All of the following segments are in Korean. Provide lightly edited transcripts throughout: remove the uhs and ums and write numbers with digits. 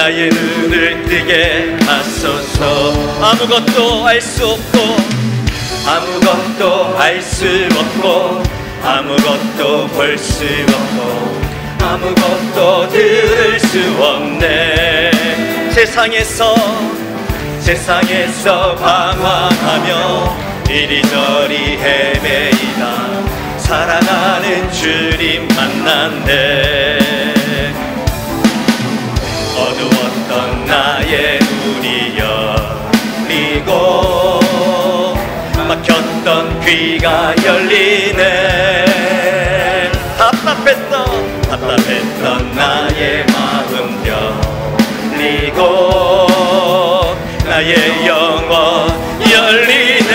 나의 눈을 뜨게 하소서. 아무것도 알 수 없고 아무것도 알 수 없고 아무것도 볼 수 없고 아무것도 들을 수 없네. 세상에서 방황하며 이리저리 헤매이다 사랑하는 주님 만났네. 어두웠던 나의 눈이 열리고 막혔던 귀가 열리네. 답답했던 나의 마음 열리고 나의 영혼 열리네.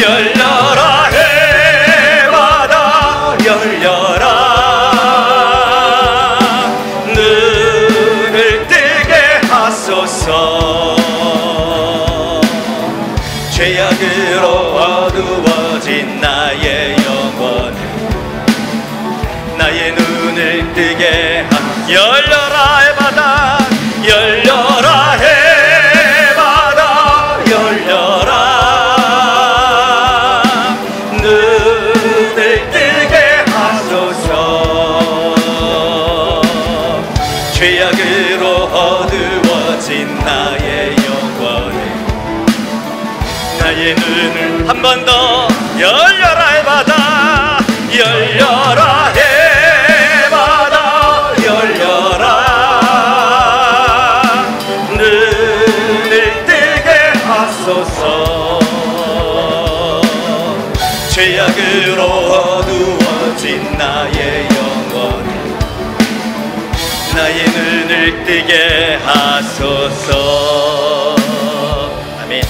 열려라 해마다 열려라. 눈을 뜨게 하소서. 죄악으로 어두워진 나의 영혼 나의 눈을 뜨게 열려라 해마다 열려라 해마다 열려라. 눈을 뜨게 하소서. 죄악으로 어두워진 나의 영혼 나의 눈을 한 번 더 열려라 해마다 열려라 해마다 열려라. 눈을 뜨게 하소서. 죄악으로 어두워진 나의 영혼 나의 눈을 뜨게 하소서. 아멘.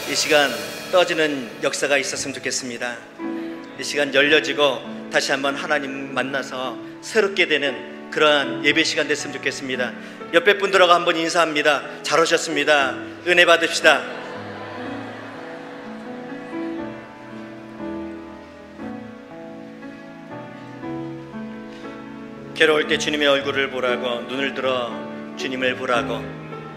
이 시간 떠지는 역사가 있었으면 좋겠습니다. 이 시간 열려지고 다시 한번 하나님 만나서 새롭게 되는 그러한 예배 시간 됐으면 좋겠습니다. 옆에 분들하고 한번 인사합니다. 잘 오셨습니다. 은혜 받읍시다. 괴로울 때 주님의 얼굴을 보라고, 눈을 들어 주님을 보라고,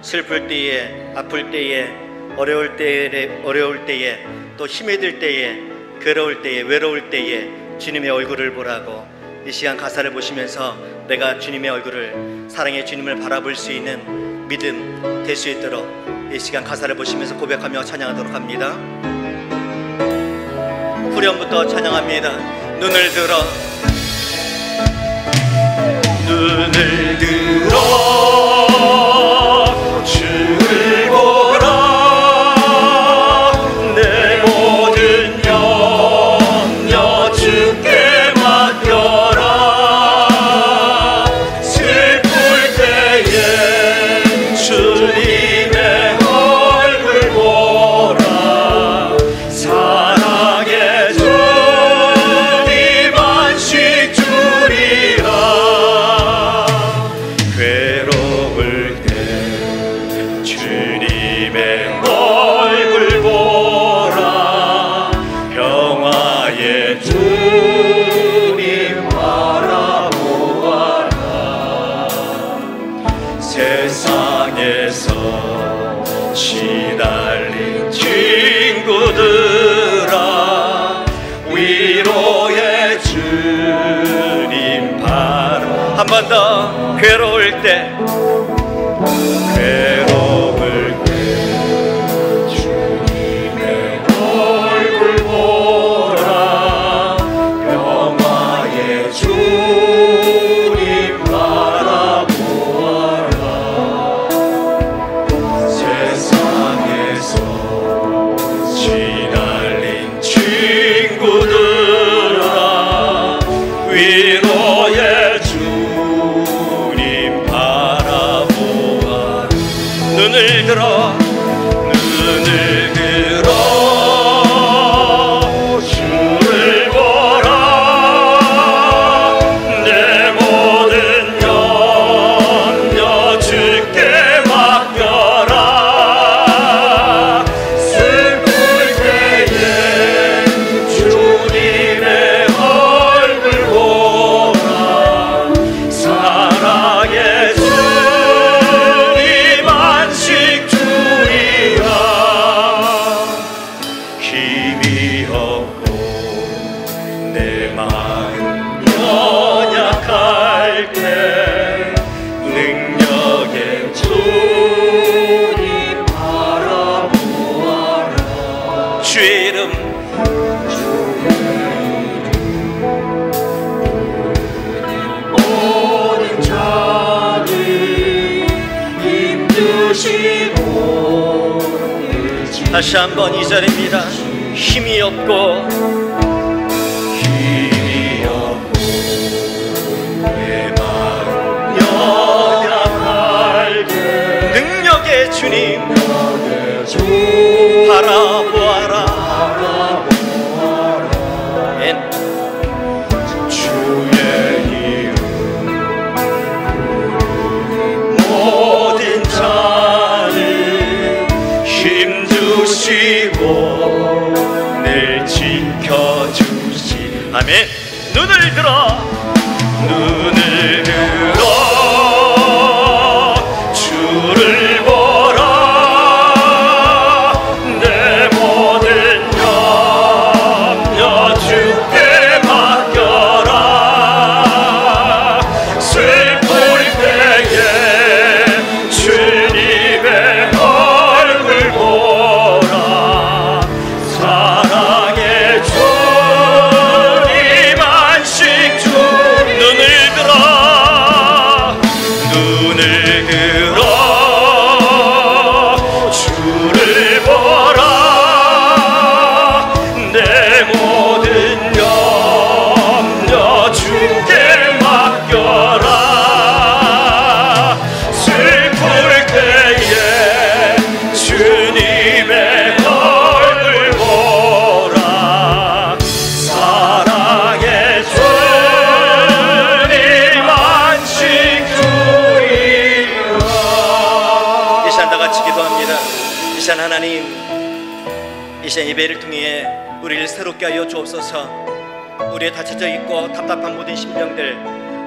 슬플 때에, 아플 때에, 어려울 때에, 또 힘이 들 때에, 괴로울 때에, 외로울 때에 주님의 얼굴을 보라고. 이 시간 가사를 보시면서 내가 주님의 얼굴을, 사랑의 주님을 바라볼 수 있는 믿음 될 수 있도록 이 시간 가사를 보시면서 고백하며 찬양하도록 합니다. 후렴부터 찬양합니다. 눈을 들어 주를 보라. 내 모든 염려 주께 맡겨라. 슬플 때에 주님의 얼굴 보라. 사랑의 주님 안식 주리라. 괴로울 때 주님의 얼굴 보라. 평화의 주님 바라보아라. 세상에서 시달린 친구들아, 위로의 주님 바라. 한 번 더. 괴로울 때 주님의 얼굴 보라. 평화의 주님 바라보아라. 세상에서 시달린 친구들아, 위로의 주님 바라보아라. 주의 이름 모든 자를 힘주시고 다시 한번 이 자리입니다. 힘이 없고 내 마음 연약할 때 능력의 주님 주 바라보아라. 주의 이름 모든 자를 힘주시고 늘 지켜주시. 아멘. 눈을 들어 주를 보라. 내 모든 염려 주께 맡겨라. 슬플 때에 주님의 얼굴 보라. 사랑의 주님 안식 주. 눈을 들어 주를 보라. 내 모든 염려 주께 맡겨라. 슬플 때에 주님의 얼굴 보라. 사랑의 주님 안식 주이라. 이 시간 다 같이 기도합니다. 이 시간 하나님, 이 시간 예배를 통해 우리를 새롭게 하여 주옵소서. 우리의 닫혀져 있고 답답한 모든 심령들,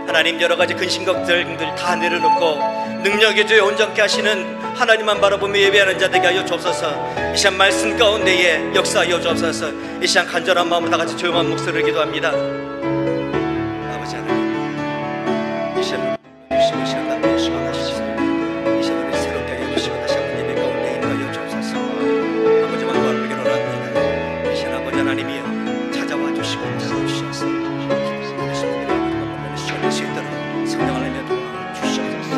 하나님 여러 가지 근심 걱정들 다 내려놓고 능력의 주에 온전케 하시는 하나님만 바라보며 예배하는 자 되게 하여 주옵소서. 이 시간 말씀 가운데에 역사하여 주옵소서. 이 시간 간절한 마음으로 다 같이 조용한 목소리를 기도합니다. 아버지 하나님, 이 시간 주시고 이 시간 남겨 시간하시소. 이 시간 우리 새롭게 하여 주시고 다시 한번 예배 가운데 인도하여 주옵소서. 아버지만 도와주기로 합니다. 이 시간 아버지 하나님이여 찾아와 주시고 들어주셔서 예수님의 이름으로 시원할 수 있도록 성령을 내려 도와주시옵소서.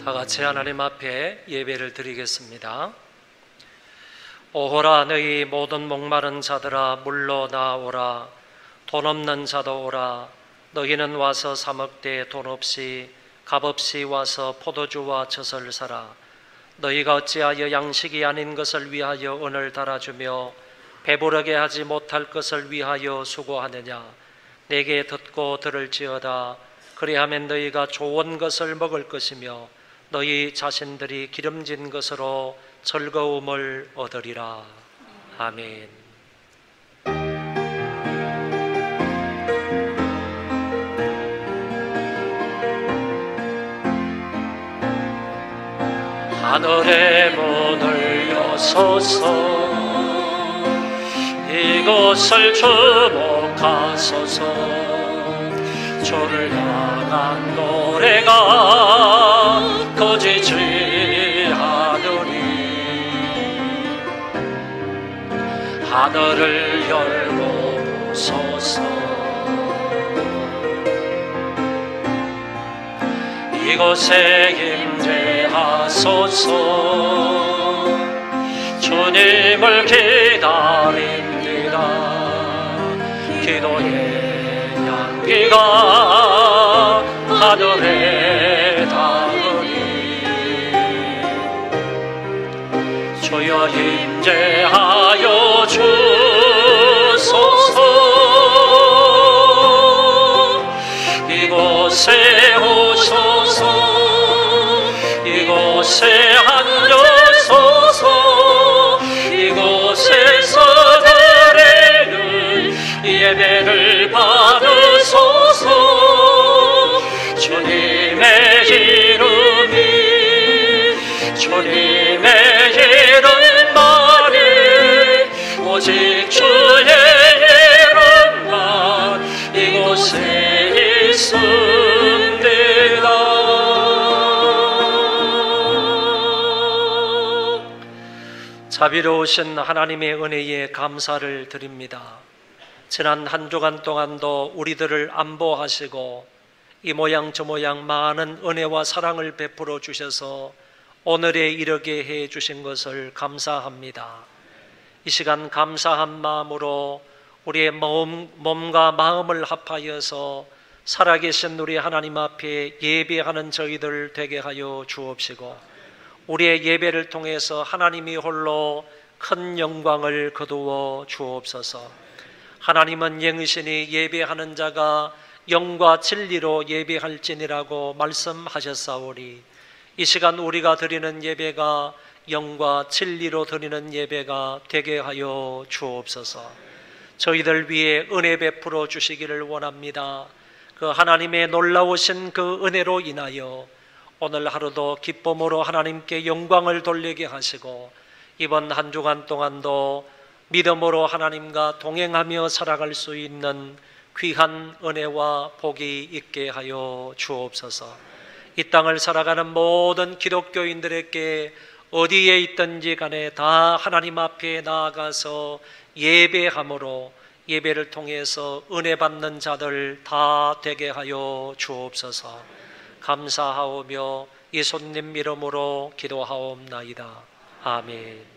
다 같이 하나님 앞에 예배를 드리겠습니다. 오호라 너희 모든 목마른 자들아 물러 나오라. 돈 없는 자도 오라. 너희는 와서 사 먹되 돈 없이 값없이 와서 포도주와 젖을 사라. 너희가 어찌하여 양식이 아닌 것을 위하여 은을 달아주며 배부르게 하지 못할 것을 위하여 수고하느냐. 내게 듣고 들을지어다. 그리하면 너희가 좋은 것을 먹을 것이며 너희 자신들이 기름진 것으로 즐거움을 얻으리라. 아멘. 하늘의 문을 여소서. 이곳을 주목하소서. 주를 향한 노래가 꺼지지 않으리. 하늘을 열고 보소서. 이곳에 임재하소서. 주님을 기다립니다. 기도의 향기가 하늘에 닿으리. 주여 임재하여 주소서. 이곳에 오소서. 이곳에 앉으소서. 이곳에서 드리는 예배를 받으소서. 주님의 이름이 주님의 이름만이 오직 주의 이름만 이곳에 자비로우신 하나님의 은혜에 감사를 드립니다. 지난 한 주간 동안도 우리들을 안보하시고 이 모양 저 모양 많은 은혜와 사랑을 베풀어 주셔서 오늘에 이르게 해 주신 것을 감사합니다. 이 시간 감사한 마음으로 우리의 몸과 마음을 합하여서 살아계신 우리 하나님 앞에 예배하는 저희들 되게 하여 주옵시고, 우리의 예배를 통해서 하나님이 홀로 큰 영광을 거두어 주옵소서. 하나님은 영이시니 예배하는 자가 영과 진리로 예배할지니라고 말씀하셨사오니, 이 시간 우리가 드리는 예배가 영과 진리로 드리는 예배가 되게 하여 주옵소서. 저희들 위해 은혜 베풀어 주시기를 원합니다. 그 하나님의 놀라우신 그 은혜로 인하여 오늘 하루도 기쁨으로 하나님께 영광을 돌리게 하시고, 이번 한 주간 동안도 믿음으로 하나님과 동행하며 살아갈 수 있는 귀한 은혜와 복이 있게 하여 주옵소서. 이 땅을 살아가는 모든 기독교인들에게 어디에 있든지 간에 다 하나님 앞에 나아가서 예배함으로 예배를 통해서 은혜 받는 자들 다 되게 하여 주옵소서. 감사하오며 예수님 이름으로 기도하옵나이다. 아멘.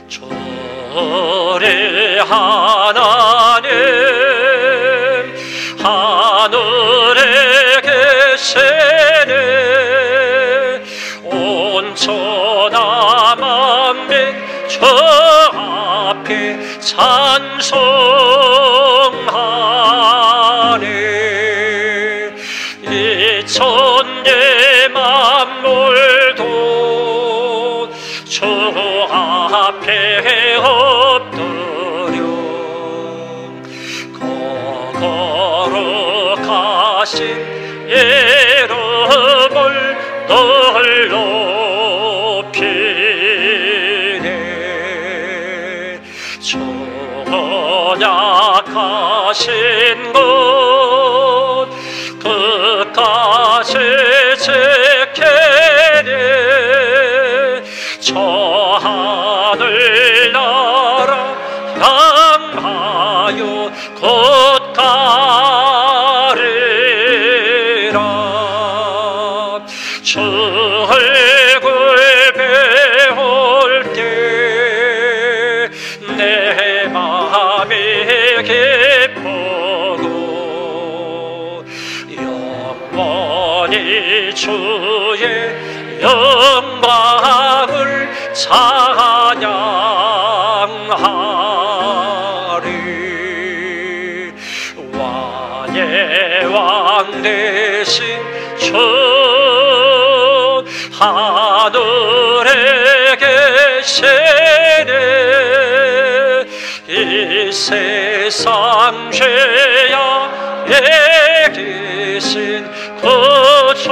주의 하나님 하늘에 계시네. 온 천하 만민 저 앞에 찬송하네. 이 천재 만물도 저 앞에 엎드려 거룩하신 이름을 널 높이네. 전약하신 것 끝까지 지키네. 저 하늘 나라 향하여 곧 가리라. 주 얼굴 배울 때 내 마음이 기쁘고 영원히 주의 영광을 찬양하리. 왕의 왕 되신 주 하늘에 계시네. 이 세상 죄악에 계신 그 주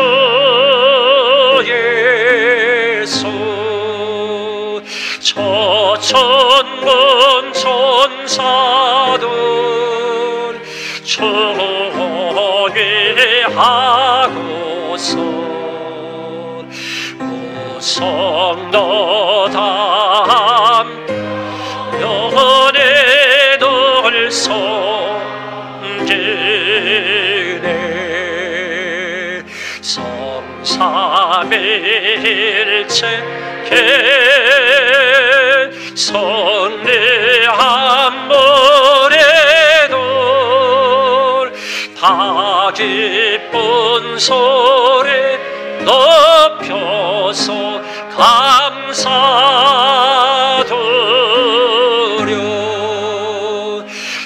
예수. 저 천군 천사들 주의하고서 우성노담 연애 널 섬기네. 성삼일체 선리한 모래돌 다 기쁜 소리 높여서 감사드려.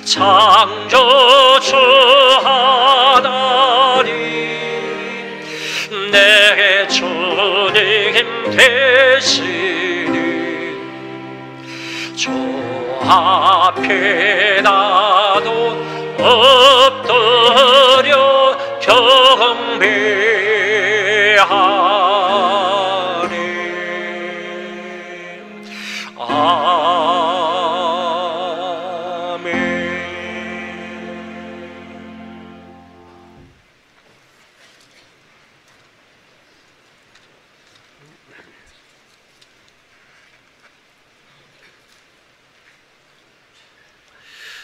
창조주 하나님 내 주님 되시니 주 앞에 나도 엎드려 경배하네. 아멘.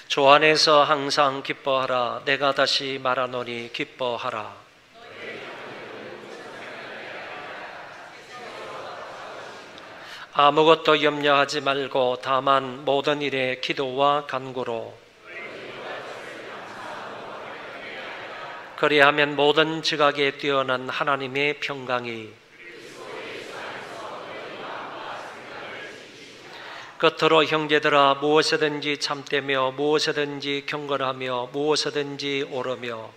주 안에서 항상 기뻐하라. 내가 다시 말하노니 기뻐하라. 아무것도 염려하지 말고 다만 모든 일에 기도와 간구로 그리하면 모든 지각에 뛰어난 하나님의 평강이 끝으로 형제들아 무엇이든지 참되며 무엇이든지 경건하며 무엇이든지 오르며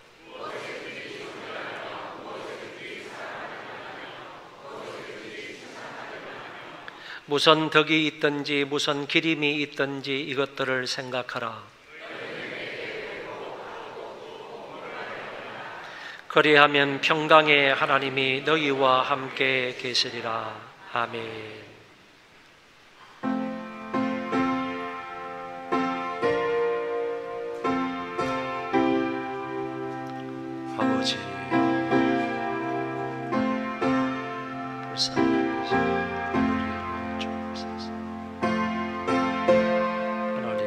무슨 덕이 있든지 무슨 기림이 있든지 이것들을 생각하라. 그리하면 평강의 하나님이 너희와 함께 계시리라. 아멘. 아버지, 불쌍히 우리를 주옵소서. 하나님,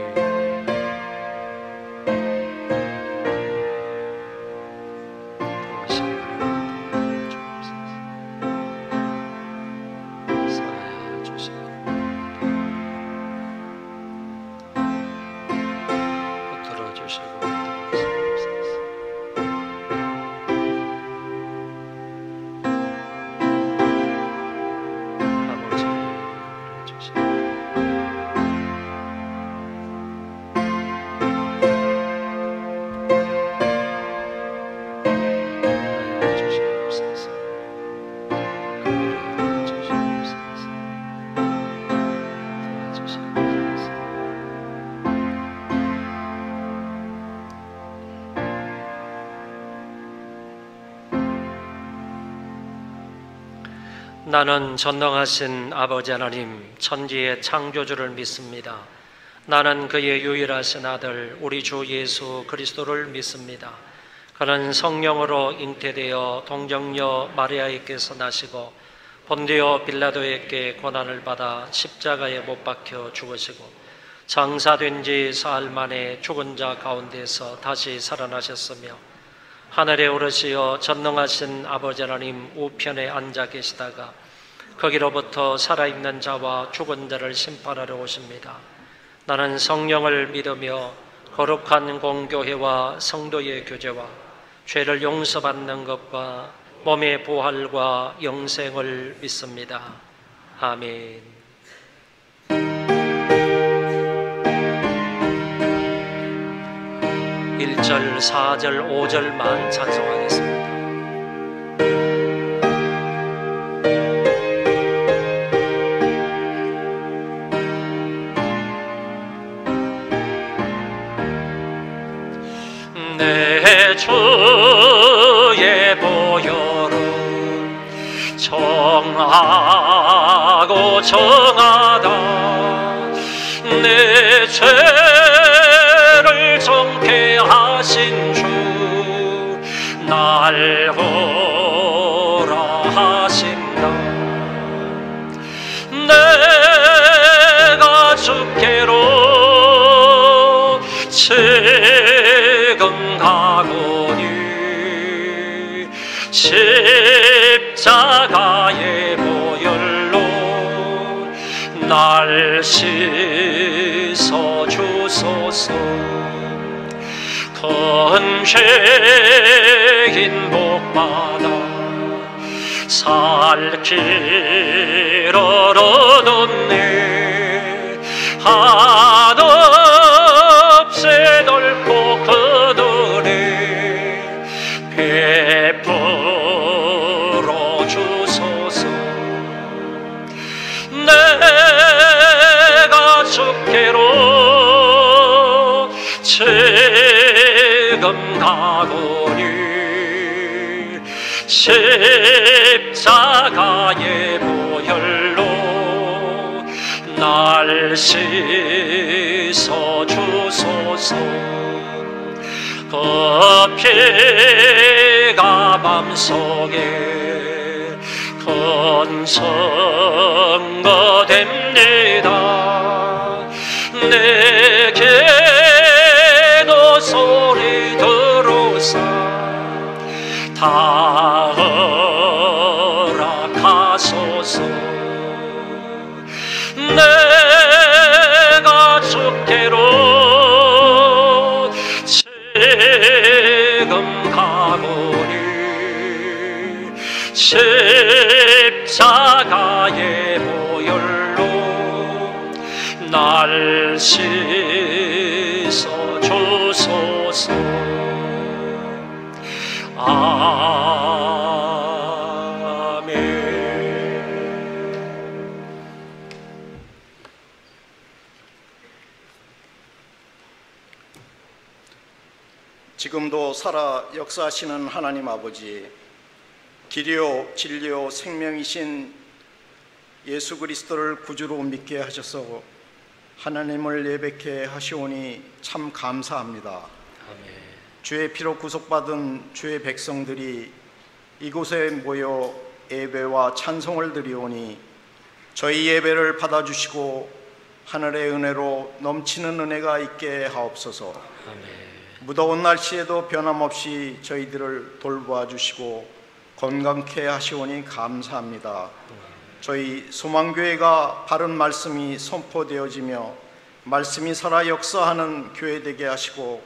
당신을 주옵소서. 사하여 주시옵소서. 붙들어 주시고 나는 전능하신 아버지 하나님, 천지의 창조주를 믿습니다. 나는 그의 유일하신 아들 우리 주 예수 그리스도를 믿습니다. 그는 성령으로 잉태되어 동정녀 마리아에게서 나시고 본디오 빌라도에게 고난을 받아 십자가에 못 박혀 죽으시고 장사된 지 사흘 만에 죽은 자 가운데서 다시 살아나셨으며 하늘에 오르시어 전능하신 아버지 하나님 우편에 앉아 계시다가 거기로부터 살아있는 자와 죽은 자를 심판하러 오십니다. 나는 성령을 믿으며 거룩한 공교회와 성도의 교제와 죄를 용서받는 것과 몸의 부활과 영생을 믿습니다. 아멘. 1절, 4절, 5절만 찬송하겠습니다. 내 주의 보혈은 정하고 정하다. 내 죄를 정케 하신 주 날 보라 하신다. 내가 주께로 지금 가노니 십자가의 보혈로 날 씻어 주소서. 큰 죄인 복받아 살 길을 얻었네. 한없이 넓고 그늘에 베풀어 주소서. 내가 주께로 지금 가거니 십자가의 보혈로 날 씻어 주소서. 그 피가 맘속에 큰 선거 됩니다. 내게도 소리 들으사 다 허락하소서. 내가 주께로 지금 가거니 십자가의 보혈로 날 씻어 주소서. 지금도 살아 역사하시는 하나님 아버지, 길이요 진리요 생명이신 예수 그리스도를 구주로 믿게 하셔서 하나님을 예배케 하시오니 참 감사합니다. 아멘. 주의 피로 구속받은 주의 백성들이 이곳에 모여 예배와 찬송을 드리오니 저희 예배를 받아주시고 하늘의 은혜로 넘치는 은혜가 있게 하옵소서. 아멘. 무더운 날씨에도 변함없이 저희들을 돌보아 주시고 건강케 하시오니 감사합니다. 저희 소망교회가 바른 말씀이 선포되어지며 말씀이 살아 역사하는 교회 되게 하시고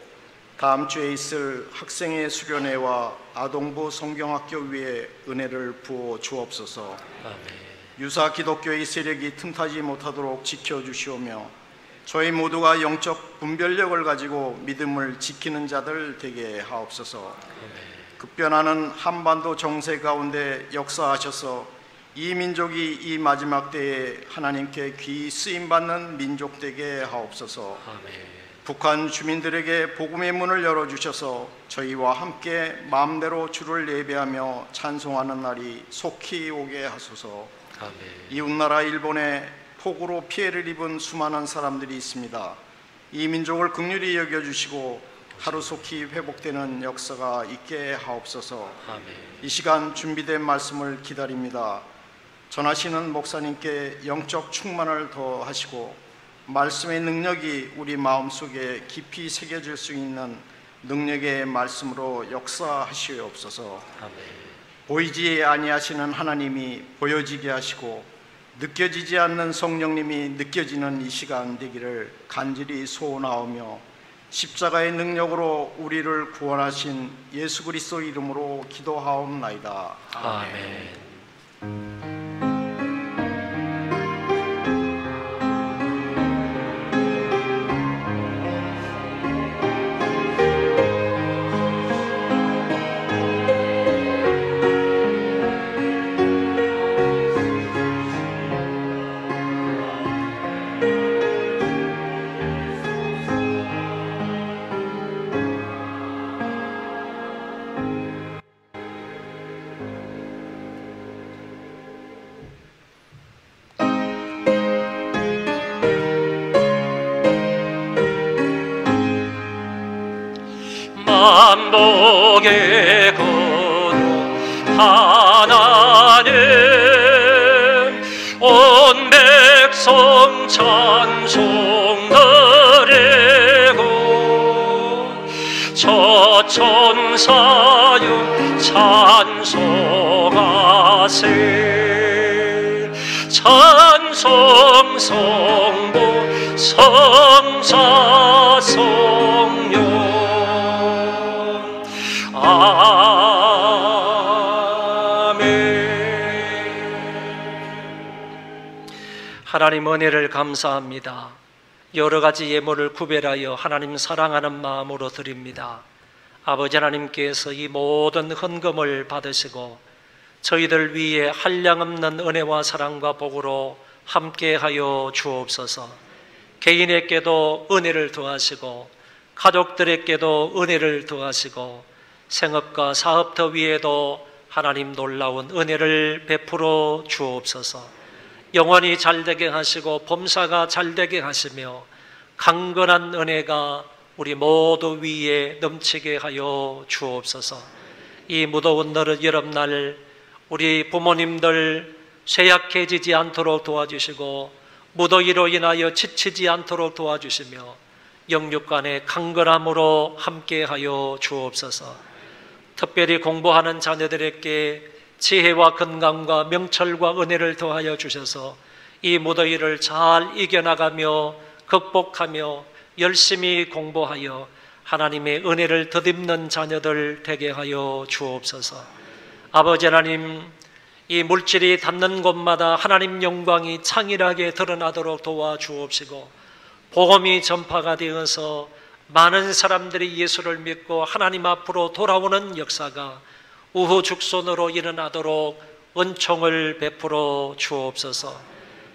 다음 주에 있을 학생의 수련회와 아동부 성경학교 위에 은혜를 부어 주옵소서. 아멘. 유사 기독교의 세력이 틈타지 못하도록 지켜주시오며 저희 모두가 영적 분별력을 가지고 믿음을 지키는 자들 되게 하옵소서. 급변하는 한반도 정세 가운데 역사하셔서 이 민족이 이 마지막 때에 하나님께 귀히 쓰임받는 민족 되게 하옵소서. 아멘. 북한 주민들에게 복음의 문을 열어주셔서 저희와 함께 마음대로 주를 예배하며 찬송하는 날이 속히 오게 하소서. 아멘. 이웃나라 일본에 폭우로 피해를 입은 수많은 사람들이 있습니다. 이 민족을 긍휼히 여겨주시고 하루속히 회복되는 역사가 있게 하옵소서. 아멘. 이 시간 준비된 말씀을 기다립니다. 전하시는 목사님께 영적 충만을 더하시고 말씀의 능력이 우리 마음속에 깊이 새겨질 수 있는 능력의 말씀으로 역사하시옵소서. 아멘. 보이지 아니하시는 하나님이 보여지게 하시고 느껴지지 않는 성령님이 느껴지는 이 시간 되기를 간절히 소원하오며 십자가의 능력으로 우리를 구원하신 예수 그리스도 이름으로 기도하옵나이다. 아멘. 만복의 근원 하나님 온 백성 찬송 드리고 저 천사여 찬송하세 찬송 성보 성사 성령 하나님 은혜를 감사합니다. 여러 가지 예물을 구별하여 하나님 사랑하는 마음으로 드립니다. 아버지 하나님께서 이 모든 헌금을 받으시고 저희들 위에 한량없는 은혜와 사랑과 복으로 함께하여 주옵소서. 개인에게도 은혜를 더하시고 가족들에게도 은혜를 더하시고 생업과 사업터 위에도 하나님 놀라운 은혜를 베풀어 주옵소서. 영원히 잘되게 하시고 범사가 잘되게 하시며 강건한 은혜가 우리 모두 위에 넘치게 하여 주옵소서. 이 무더운 여름날 우리 부모님들 쇠약해지지 않도록 도와주시고 무더위로 인하여 지치지 않도록 도와주시며 영육간의 강건함으로 함께하여 주옵소서. 특별히 공부하는 자녀들에게 지혜와 건강과 명철과 은혜를 더하여 주셔서 이 무더위를 잘 이겨나가며 극복하며 열심히 공부하여 하나님의 은혜를 덧입는 자녀들 되게 하여 주옵소서. 아버지 하나님, 이 물질이 닿는 곳마다 하나님 영광이 창일하게 드러나도록 도와주옵시고 복음이 전파가 되어서 많은 사람들이 예수를 믿고 하나님 앞으로 돌아오는 역사가 우후죽순으로 일어나도록 은총을 베풀어 주옵소서.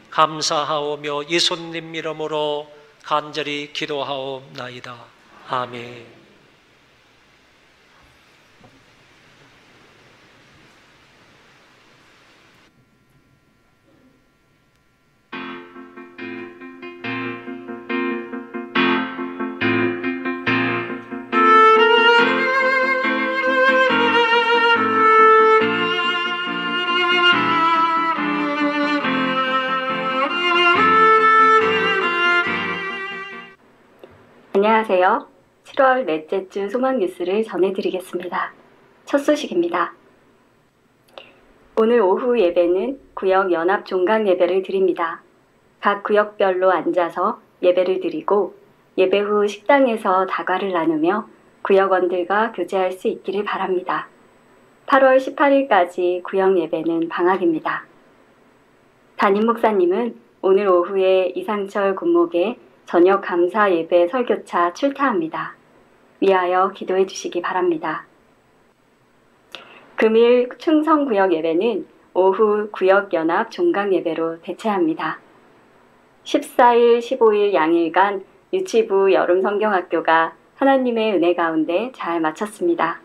감사하오며 예수님 이름으로 간절히 기도하옵나이다. 아멘. 안녕하세요. 7월 넷째 주 소망 뉴스를 전해드리겠습니다. 첫 소식입니다. 오늘 오후 예배는 구역 연합 종강 예배를 드립니다. 각 구역별로 앉아서 예배를 드리고 예배 후 식당에서 다과를 나누며 구역원들과 교제할 수 있기를 바랍니다. 8월 18일까지 구역 예배는 방학입니다. 담임 목사님은 오늘 오후에 이상철 군목에 저녁 감사 예배 설교차 출타합니다. 위하여 기도해 주시기 바랍니다. 금일 충성구역 예배는 오후 구역연합 종강 예배로 대체합니다. 14일, 15일 양일간 유치부 여름성경학교가 하나님의 은혜 가운데 잘 마쳤습니다.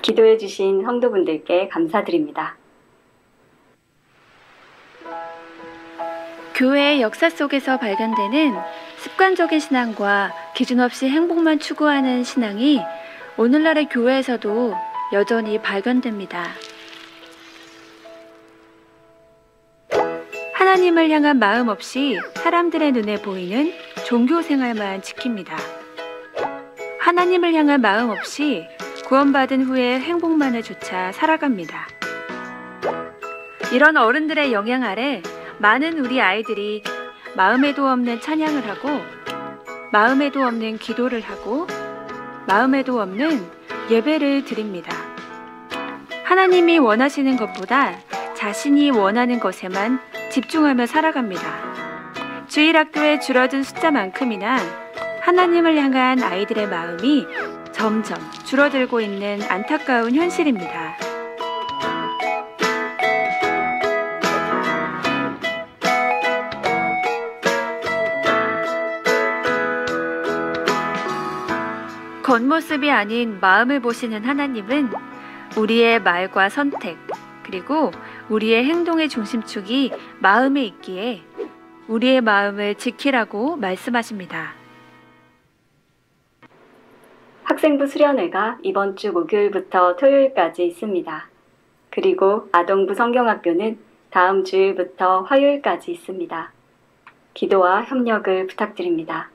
기도해 주신 성도분들께 감사드립니다. 교회의 역사 속에서 발견되는 습관적인 신앙과 기준 없이 행복만 추구하는 신앙이 오늘날의 교회에서도 여전히 발견됩니다. 하나님을 향한 마음 없이 사람들의 눈에 보이는 종교 생활만 지킵니다. 하나님을 향한 마음 없이 구원받은 후에 행복만을 좇아 살아갑니다. 이런 어른들의 영향 아래 많은 우리 아이들이 마음에도 없는 찬양을 하고 마음에도 없는 기도를 하고 마음에도 없는 예배를 드립니다. 하나님이 원하시는 것보다 자신이 원하는 것에만 집중하며 살아갑니다. 주일학교의 줄어든 숫자만큼이나 하나님을 향한 아이들의 마음이 점점 줄어들고 있는 안타까운 현실입니다. 겉모습이 아닌 마음을 보시는 하나님은 우리의 말과 선택, 그리고 우리의 행동의 중심축이 마음에 있기에 우리의 마음을 지키라고 말씀하십니다. 학생부 수련회가 이번 주 목요일부터 토요일까지 있습니다. 그리고 아동부 성경학교는 다음 주일부터 화요일까지 있습니다. 기도와 협력을 부탁드립니다.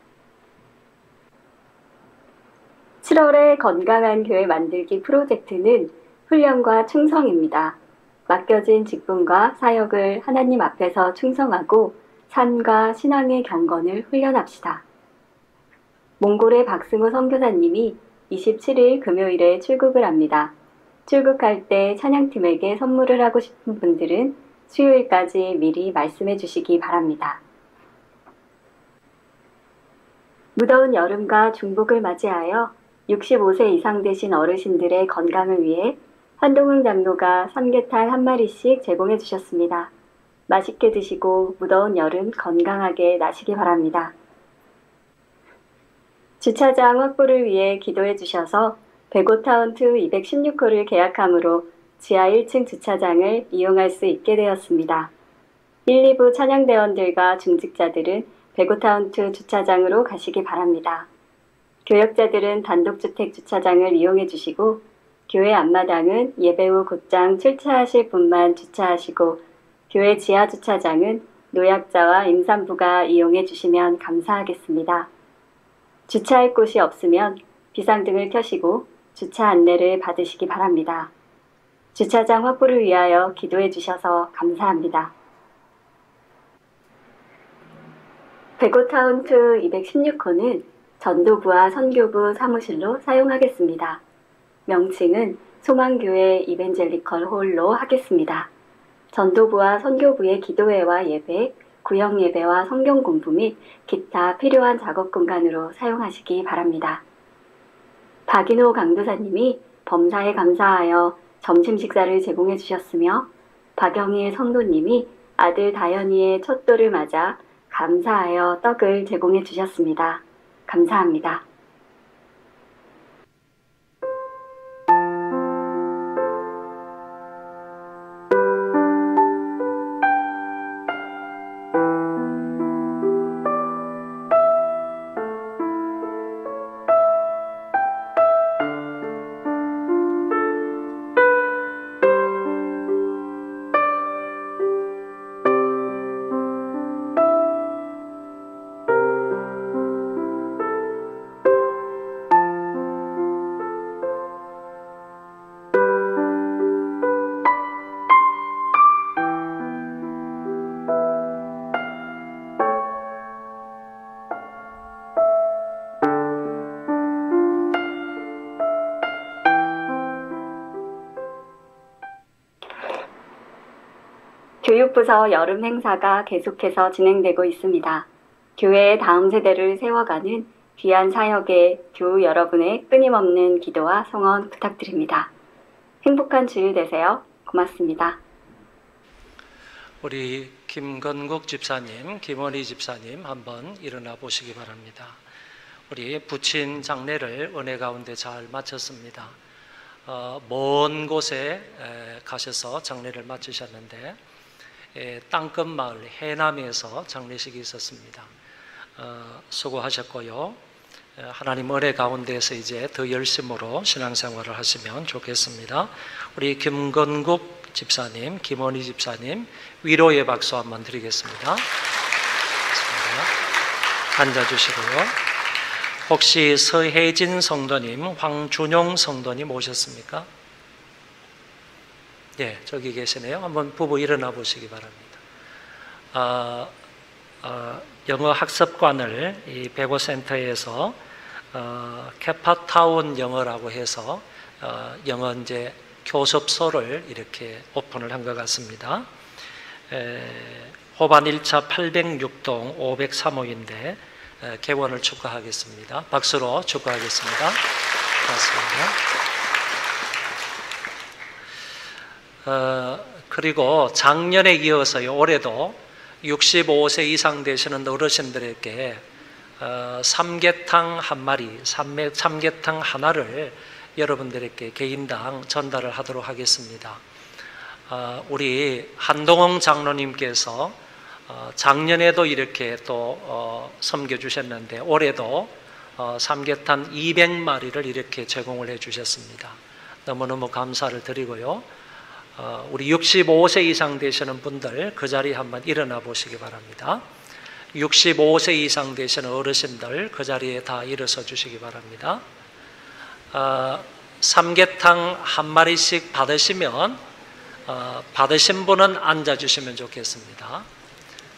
7월에 건강한 교회 만들기 프로젝트는 훈련과 충성입니다. 맡겨진 직분과 사역을 하나님 앞에서 충성하고 삶과 신앙의 경건을 훈련합시다. 몽골의 박승호 선교사님이 27일 금요일에 출국을 합니다. 출국할 때 찬양팀에게 선물을 하고 싶은 분들은 수요일까지 미리 말씀해 주시기 바랍니다. 무더운 여름과 중복을 맞이하여 65세 이상 되신 어르신들의 건강을 위해 한동흥 장로가 삼계탕 한 마리씩 제공해 주셨습니다. 맛있게 드시고 무더운 여름 건강하게 나시기 바랍니다. 주차장 확보를 위해 기도해 주셔서 베고타운2 216호를 계약함으로 지하 1층 주차장을 이용할 수 있게 되었습니다. 1, 2부 찬양대원들과 중직자들은 베고타운2 주차장으로 가시기 바랍니다. 교역자들은 단독주택 주차장을 이용해 주시고 교회 앞마당은 예배 후 곧장 출차하실 분만 주차하시고 교회 지하 주차장은 노약자와 임산부가 이용해 주시면 감사하겠습니다. 주차할 곳이 없으면 비상등을 켜시고 주차 안내를 받으시기 바랍니다. 주차장 확보를 위하여 기도해 주셔서 감사합니다. 베고타운2 216호는 전도부와 선교부 사무실로 사용하겠습니다. 명칭은 소망교회 이벤젤리컬 홀로 하겠습니다. 전도부와 선교부의 기도회와 예배, 구역 예배와 성경 공부 및 기타 필요한 작업 공간으로 사용하시기 바랍니다. 박인호 강도사님이 범사에 감사하여 점심 식사를 제공해 주셨으며 박영일 성도님이 아들 다현이의 첫 돌을 맞아 감사하여 떡을 제공해 주셨습니다. 감사합니다. 교육부서 여름 행사가 계속해서 진행되고 있습니다. 교회의 다음 세대를 세워가는 귀한 사역에 교우 여러분의 끊임없는 기도와 성원 부탁드립니다. 행복한 주일 되세요. 고맙습니다. 우리 김건국 집사님, 김원희 집사님 한번 일어나 보시기 바랍니다. 우리 부친 장례를 은혜 가운데 잘 마쳤습니다. 먼 곳에 가셔서 장례를 마치셨는데 땅끝 마을 해남에서 장례식이 있었습니다. 수고하셨고요. 하나님 은혜 가운데서 이제 더 열심으로 신앙생활을 하시면 좋겠습니다. 우리 김건국 집사님, 김원희 집사님 위로의 박수 한번 드리겠습니다. 앉아주시고요. 혹시 서혜진 성도님, 황준용 성도님 오셨습니까? 예, 저기 계시네요. 한번 부부 일어나 보시기 바랍니다. 영어 학습관을 이 배고센터에서 캐파타운 영어라고 해서 영어 이제 교습소를 이렇게 오픈을 한 것 같습니다. 호반 1차 806동 503호인데 개원을 축하하겠습니다. 박수로 축하하겠습니다. 고맙습니다. 그리고 작년에 이어서요, 올해도 65세 이상 되시는 어르신들에게 삼계탕 한 마리, 삼계탕 하나를 여러분들에게 개인당 전달을 하도록 하겠습니다. 우리 한동홍 장로님께서 작년에도 이렇게 또 섬겨주셨는데 올해도 삼계탕 200마리를 이렇게 제공을 해주셨습니다. 너무너무 감사를 드리고요. 우리 65세 이상 되시는 분들 그 자리에 한번 일어나 보시기 바랍니다. 65세 이상 되시는 어르신들 그 자리에 다 일어서 주시기 바랍니다. 삼계탕 한 마리씩 받으시면 받으신 분은 앉아주시면 좋겠습니다.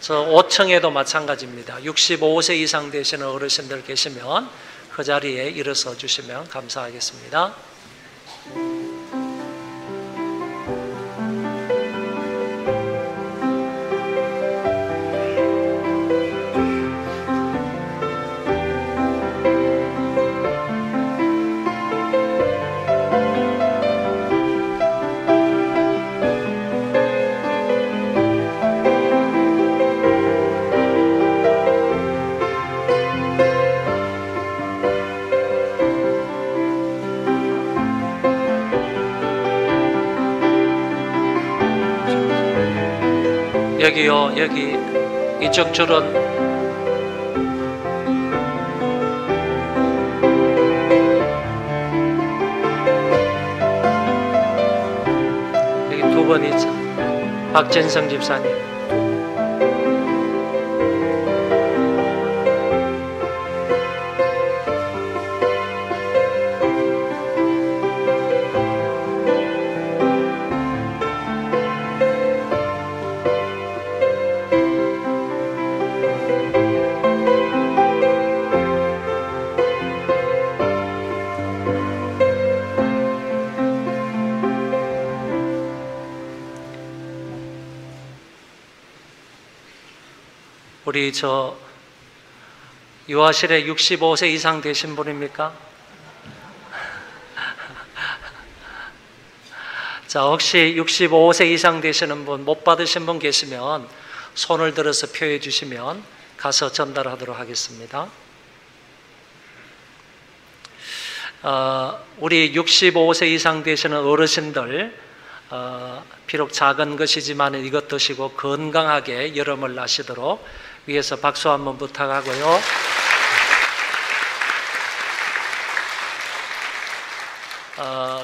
저 5층에도 마찬가지입니다. 65세 이상 되시는 어르신들 계시면 그 자리에 일어서 주시면 감사하겠습니다. 여기요, 여기 이쪽 줄은 여기 두 번 있죠. 박진성 집사님. 우리 저 유아실에 65세 이상 되신 분입니까? 자, 혹시 65세 이상 되시는 분, 못 받으신 분 계시면 손을 들어서 표해 주시면 가서 전달하도록 하겠습니다. 우리 65세 이상 되시는 어르신들, 비록 작은 것이지만 이것 드시고 건강하게 여름을 나시도록 위에서 박수 한번 부탁하고요.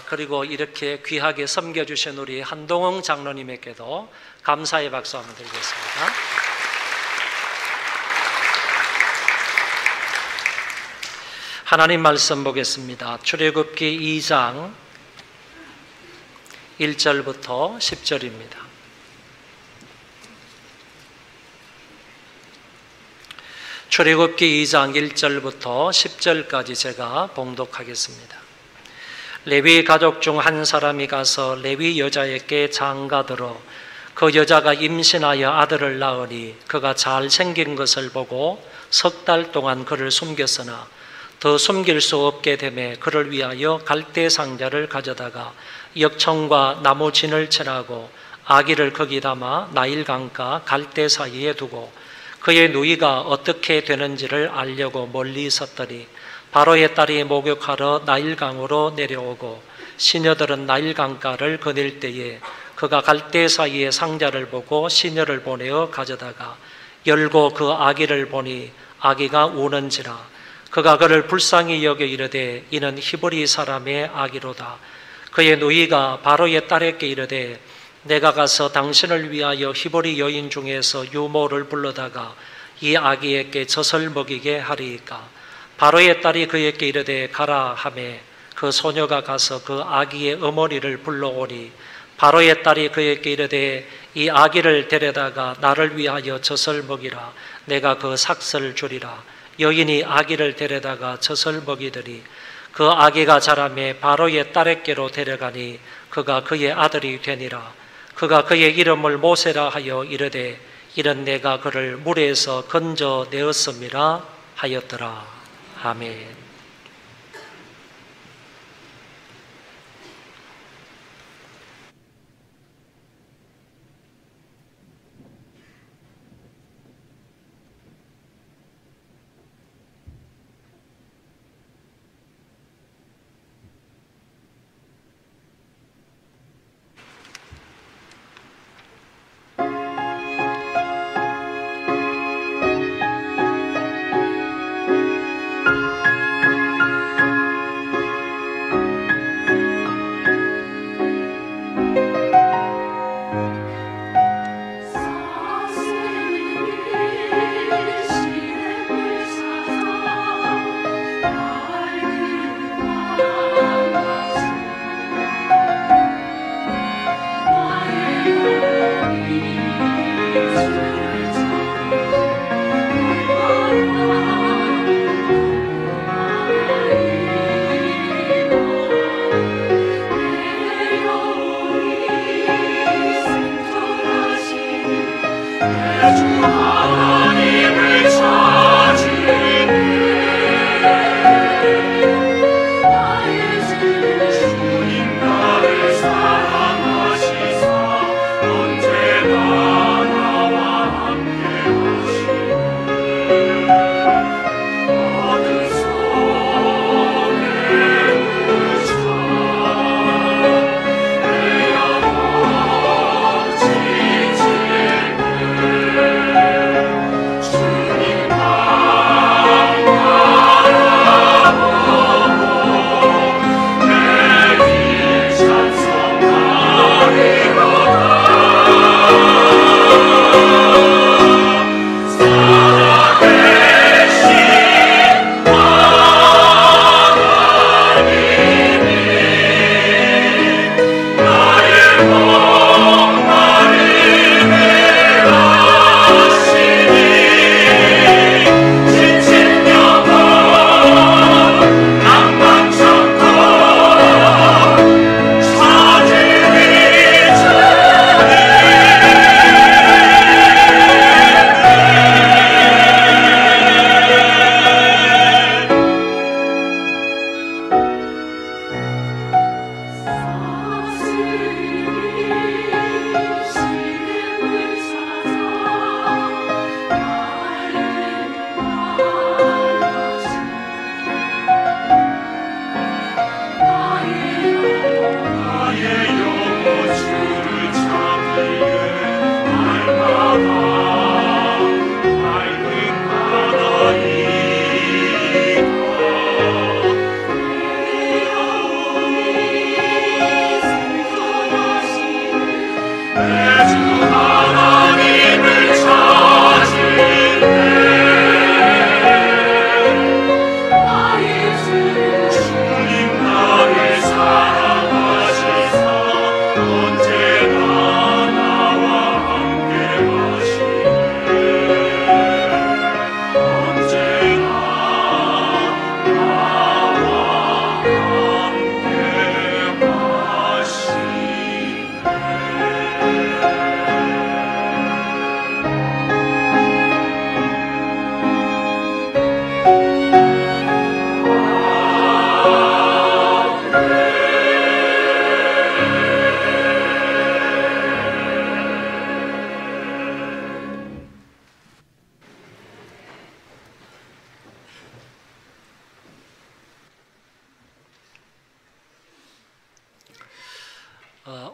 그리고 이렇게 귀하게 섬겨주신 우리 한동홍 장로님에게도 감사의 박수 한번 드리겠습니다. 하나님 말씀 보겠습니다. 출애굽기 2장 1절부터 10절입니다. 출애굽기 2장 1절부터 10절까지 제가 봉독하겠습니다. 레위 가족 중 한 사람이 가서 레위 여자에게 장가들어 그 여자가 임신하여 아들을 낳으니 그가 잘생긴 것을 보고 3달 동안 그를 숨겼으나 더 숨길 수 없게 되매 그를 위하여 갈대 상자를 가져다가 역청과 나무 진을 칠하고 아기를 거기 담아 나일강과 갈대 사이에 두고 그의 누이가 어떻게 되는지를 알려고 멀리 있었더니 바로의 딸이 목욕하러 나일강으로 내려오고 시녀들은 나일강가를 거닐 때에 그가 갈대 사이에 상자를 보고 시녀를 보내어 가져다가 열고 그 아기를 보니 아기가 우는지라 그가 그를 불쌍히 여겨 이르되 이는 히브리 사람의 아기로다. 그의 누이가 바로의 딸에게 이르되 내가 가서 당신을 위하여 히브리 여인 중에서 유모를 불러다가 이 아기에게 젖을 먹이게 하리이까. 바로의 딸이 그에게 이르되 가라 하매 그 소녀가 가서 그 아기의 어머니를 불러오니 바로의 딸이 그에게 이르되 이 아기를 데려다가 나를 위하여 젖을 먹이라. 내가 그 삭슬 주리라. 여인이 아기를 데려다가 젖을 먹이더니 그 아기가 자라매 바로의 딸에게로 데려가니 그가 그의 아들이 되니라. 그가 그의 이름을 모세라 하여 이르되 이는 내가 그를 물에서 건져내었음이라 하였더라. 아멘.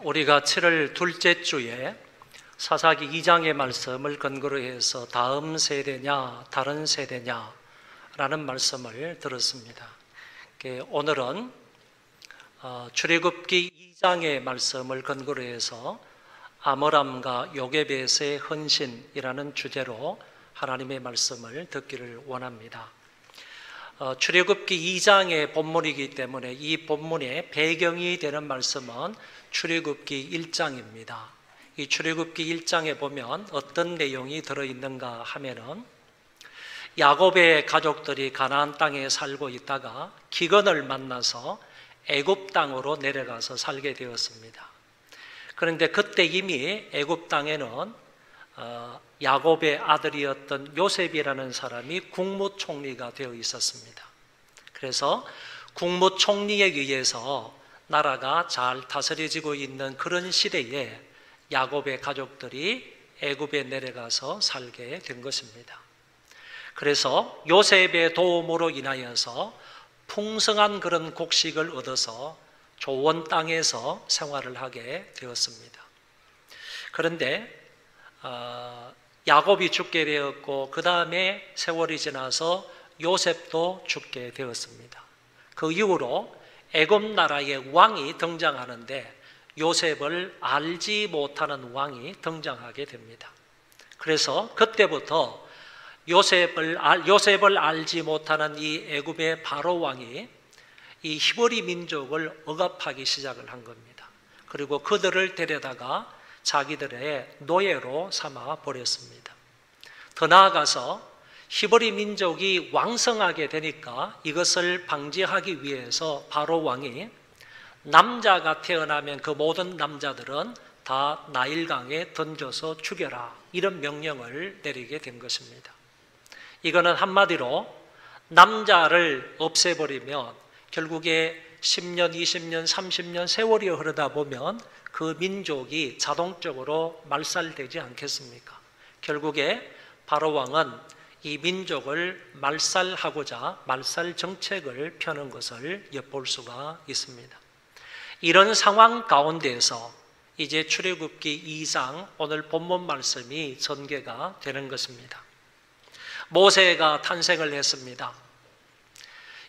우리가 7월 둘째 주에 사사기 2장의 말씀을 근거로 해서 다음 세대냐 다른 세대냐 라는 말씀을 들었습니다. 오늘은 출애굽기 2장의 말씀을 근거로 해서 아므람과 요게벳의 헌신이라는 주제로 하나님의 말씀을 듣기를 원합니다. 출애굽기 2장의 본문이기 때문에 이 본문의 배경이 되는 말씀은 출애굽기 1장입니다. 이 출애굽기 1장에 보면 어떤 내용이 들어있는가 하면은 야곱의 가족들이 가나안 땅에 살고 있다가 기근을 만나서 애굽 땅으로 내려가서 살게 되었습니다. 그런데 그때 이미 애굽 땅에는 야곱의 아들이었던 요셉이라는 사람이 국무총리가 되어 있었습니다. 그래서 국무총리에 의해서 나라가 잘 다스려지고 있는 그런 시대에 야곱의 가족들이 애굽에 내려가서 살게 된 것입니다. 그래서 요셉의 도움으로 인하여서 풍성한 그런 곡식을 얻어서 좋은 땅에서 생활을 하게 되었습니다. 그런데 야곱이 죽게 되었고 그 다음에 세월이 지나서 요셉도 죽게 되었습니다. 그 이후로 애굽 나라의 왕이 등장하는데 요셉을 알지 못하는 왕이 등장하게 됩니다. 그래서 그때부터 요셉을 알지 못하는 이 애굽의 바로 왕이 이 히브리 민족을 억압하기 시작을 한 겁니다. 그리고 그들을 데려다가 자기들의 노예로 삼아 버렸습니다. 더 나아가서 히브리 민족이 왕성하게 되니까 이것을 방지하기 위해서 바로 왕이 남자가 태어나면 그 모든 남자들은 다 나일강에 던져서 죽여라, 이런 명령을 내리게 된 것입니다. 이거는 한마디로 남자를 없애버리면 결국에 10년, 20년, 30년 세월이 흐르다 보면 그 민족이 자동적으로 말살되지 않겠습니까? 결국에 바로왕은 이 민족을 말살하고자 말살 정책을 펴는 것을 엿볼 수가 있습니다. 이런 상황 가운데에서 이제 출애굽기 2장 오늘 본문 말씀이 전개가 되는 것입니다. 모세가 탄생을 했습니다.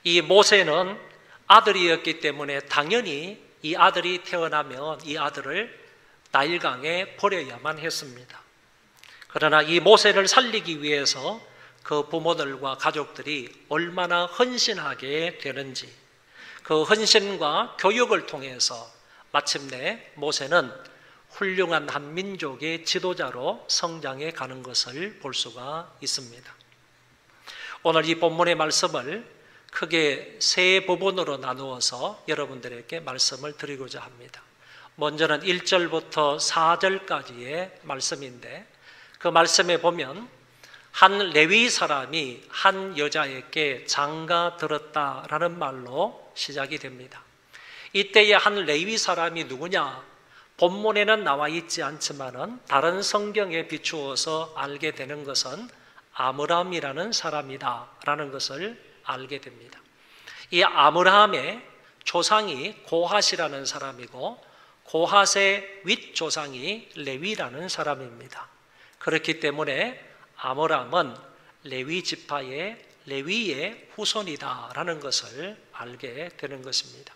이 모세는 아들이었기 때문에 당연히 이 아들이 태어나면 이 아들을 나일강에 버려야만 했습니다. 그러나 이 모세를 살리기 위해서 그 부모들과 가족들이 얼마나 헌신하게 되는지, 그 헌신과 교육을 통해서 마침내 모세는 훌륭한 한 민족의 지도자로 성장해 가는 것을 볼 수가 있습니다. 오늘 이 본문의 말씀을 크게 세 부분으로 나누어서 여러분들에게 말씀을 드리고자 합니다. 먼저는 1절부터 4절까지의 말씀인데, 그 말씀에 보면 한 레위 사람이 한 여자에게 장가 들었다라는 말로 시작이 됩니다. 이때의 한 레위 사람이 누구냐? 본문에는 나와 있지 않지만은 다른 성경에 비추어서 알게 되는 것은 아므람이라는 사람이다라는 것을 알게 됩니다. 이 아므람의 조상이 고핫이라는 사람이고 고핫의 윗조상이 레위라는 사람입니다. 그렇기 때문에 아므람은 레위 지파의 레위의 후손이다라는 것을 알게 되는 것입니다.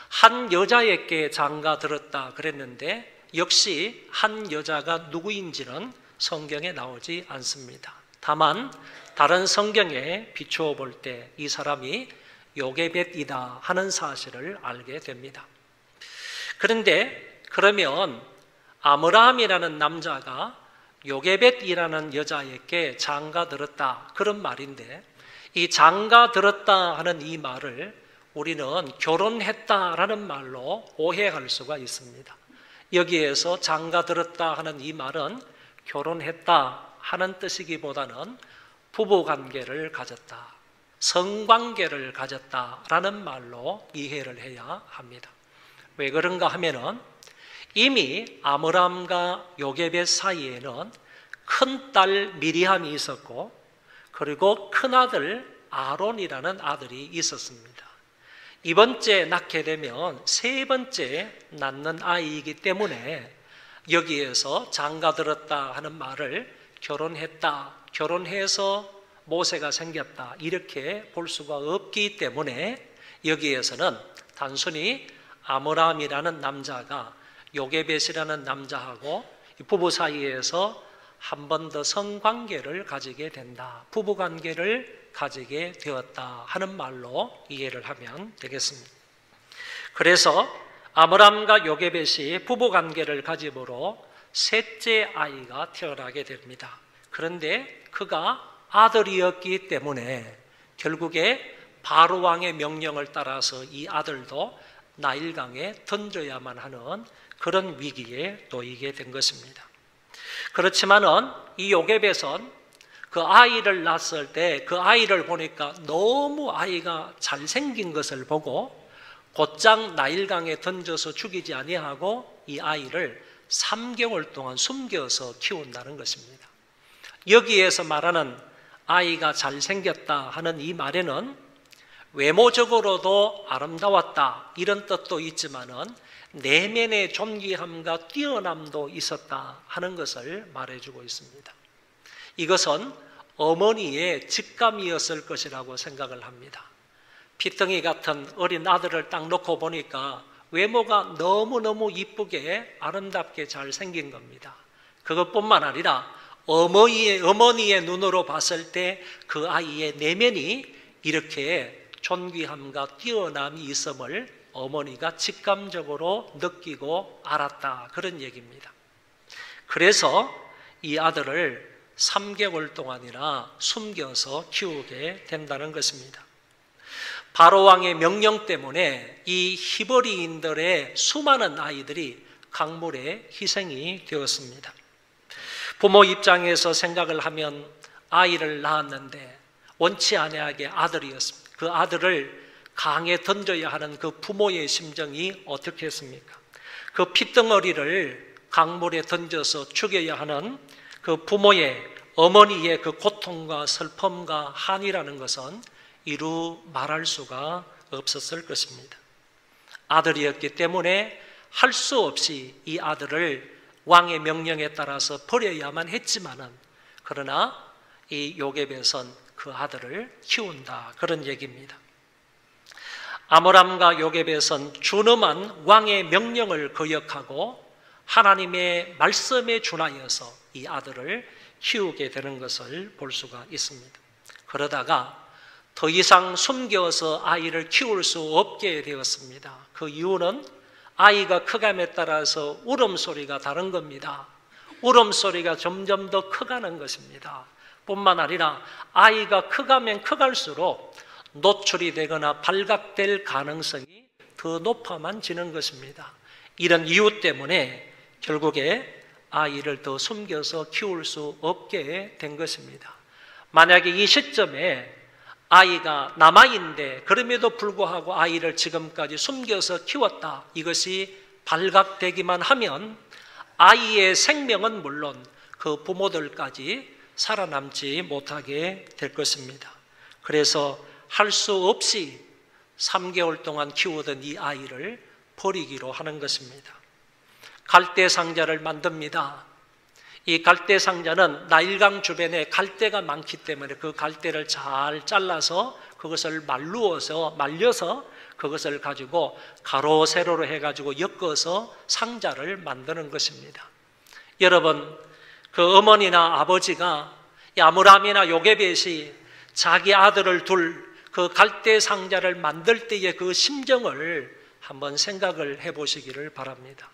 한 여자에게 장가 들었다 그랬는데 역시 한 여자가 누구인지는 성경에 나오지 않습니다. 다만 다른 성경에 비추어 볼 때 이 사람이 요게벳이다 하는 사실을 알게 됩니다. 그런데 그러면 아므람이라는 남자가 요게벳이라는 여자에게 장가 들었다, 그런 말인데 이 장가 들었다 하는 이 말을 우리는 결혼했다라는 말로 오해할 수가 있습니다. 여기에서 장가 들었다 하는 이 말은 결혼했다 하는 뜻이기보다는 부부관계를 가졌다, 성관계를 가졌다라는 말로 이해를 해야 합니다. 왜 그런가 하면은 이미 아므람과 요게벳 사이에는 큰딸 미리함이 있었고 그리고 큰아들 아론이라는 아들이 있었습니다. 이번째 낳게 되면 세 번째 낳는 아이이기 때문에 여기에서 장가 들었다 하는 말을 결혼했다, 결혼해서 모세가 생겼다 이렇게 볼 수가 없기 때문에 여기에서는 단순히 아므람이라는 남자가 요게벳이라는 남자하고 부부 사이에서 한 번 더 성관계를 가지게 된다, 부부관계를 가지게 되었다 하는 말로 이해를 하면 되겠습니다. 그래서 아므람과 요게벳이 부부관계를 가짐으로 셋째 아이가 태어나게 됩니다. 그런데 그가 아들이었기 때문에 결국에 바로왕의 명령을 따라서 이 아들도 나일강에 던져야만 하는 그런 위기에 놓이게 된 것입니다. 그렇지만은 이 요게벳은 그 아이를 낳았을 때 그 아이를 보니까 너무 아이가 잘생긴 것을 보고 곧장 나일강에 던져서 죽이지 아니하고 이 아이를 3개월 동안 숨겨서 키운다는 것입니다. 여기에서 말하는 아이가 잘생겼다 하는 이 말에는 외모적으로도 아름다웠다 이런 뜻도 있지만은 내면의 존귀함과 뛰어남도 있었다 하는 것을 말해주고 있습니다. 이것은 어머니의 직감이었을 것이라고 생각을 합니다. 피덩이 같은 어린 아들을 딱 놓고 보니까 외모가 너무너무 이쁘게 아름답게 잘 생긴 겁니다. 그것뿐만 아니라 어머니의 눈으로 봤을 때 그 아이의 내면이 이렇게 존귀함과 뛰어남이 있음을 어머니가 직감적으로 느끼고 알았다 그런 얘기입니다. 그래서 이 아들을 3개월 동안이나 숨겨서 키우게 된다는 것입니다. 바로왕의 명령 때문에 이 히브리인들의 수많은 아이들이 강물에 희생이 되었습니다. 부모 입장에서 생각을 하면 아이를 낳았는데 원치 아니하게 아들이었습니다. 그 아들을 강에 던져야 하는 그 부모의 심정이 어떻겠습니까? 그 핏덩어리를 강물에 던져서 죽여야 하는 그 부모의 어머니의 그 고통과 슬픔과 한이라는 것은 이루 말할 수가 없었을 것입니다. 아들이었기 때문에 할 수 없이 이 아들을 왕의 명령에 따라서 버려야만 했지만은 그러나 이 요게벳은 그 아들을 키운다 그런 얘기입니다. 아므람과 요게벳은 준엄한 왕의 명령을 거역하고 하나님의 말씀에 준하여서 이 아들을 키우게 되는 것을 볼 수가 있습니다. 그러다가 더 이상 숨겨서 아이를 키울 수 없게 되었습니다. 그 이유는 아이가 크감에 따라서 울음소리가 다른 겁니다. 울음소리가 점점 더 커가는 것입니다. 뿐만 아니라 아이가 크가면 커갈수록 노출이 되거나 발각될 가능성이 더 높아만 지는 것입니다. 이런 이유 때문에 결국에 아이를 더 숨겨서 키울 수 없게 된 것입니다. 만약에 이 시점에 아이가 남아있는데 그럼에도 불구하고 아이를 지금까지 숨겨서 키웠다, 이것이 발각되기만 하면 아이의 생명은 물론 그 부모들까지 살아남지 못하게 될 것입니다. 그래서 할 수 없이 3개월 동안 키우던 이 아이를 버리기로 하는 것입니다. 갈대 상자를 만듭니다. 이 갈대 상자는 나일강 주변에 갈대가 많기 때문에 그 갈대를 잘 잘라서 그것을 말려서 그것을 가지고 가로 세로로 해가지고 엮어서 상자를 만드는 것입니다. 여러분, 그 어머니나 아버지가 아므람이나 요게벳이 자기 아들을 둘 그 갈대 상자를 만들 때의 그 심정을 한번 생각을 해보시기를 바랍니다.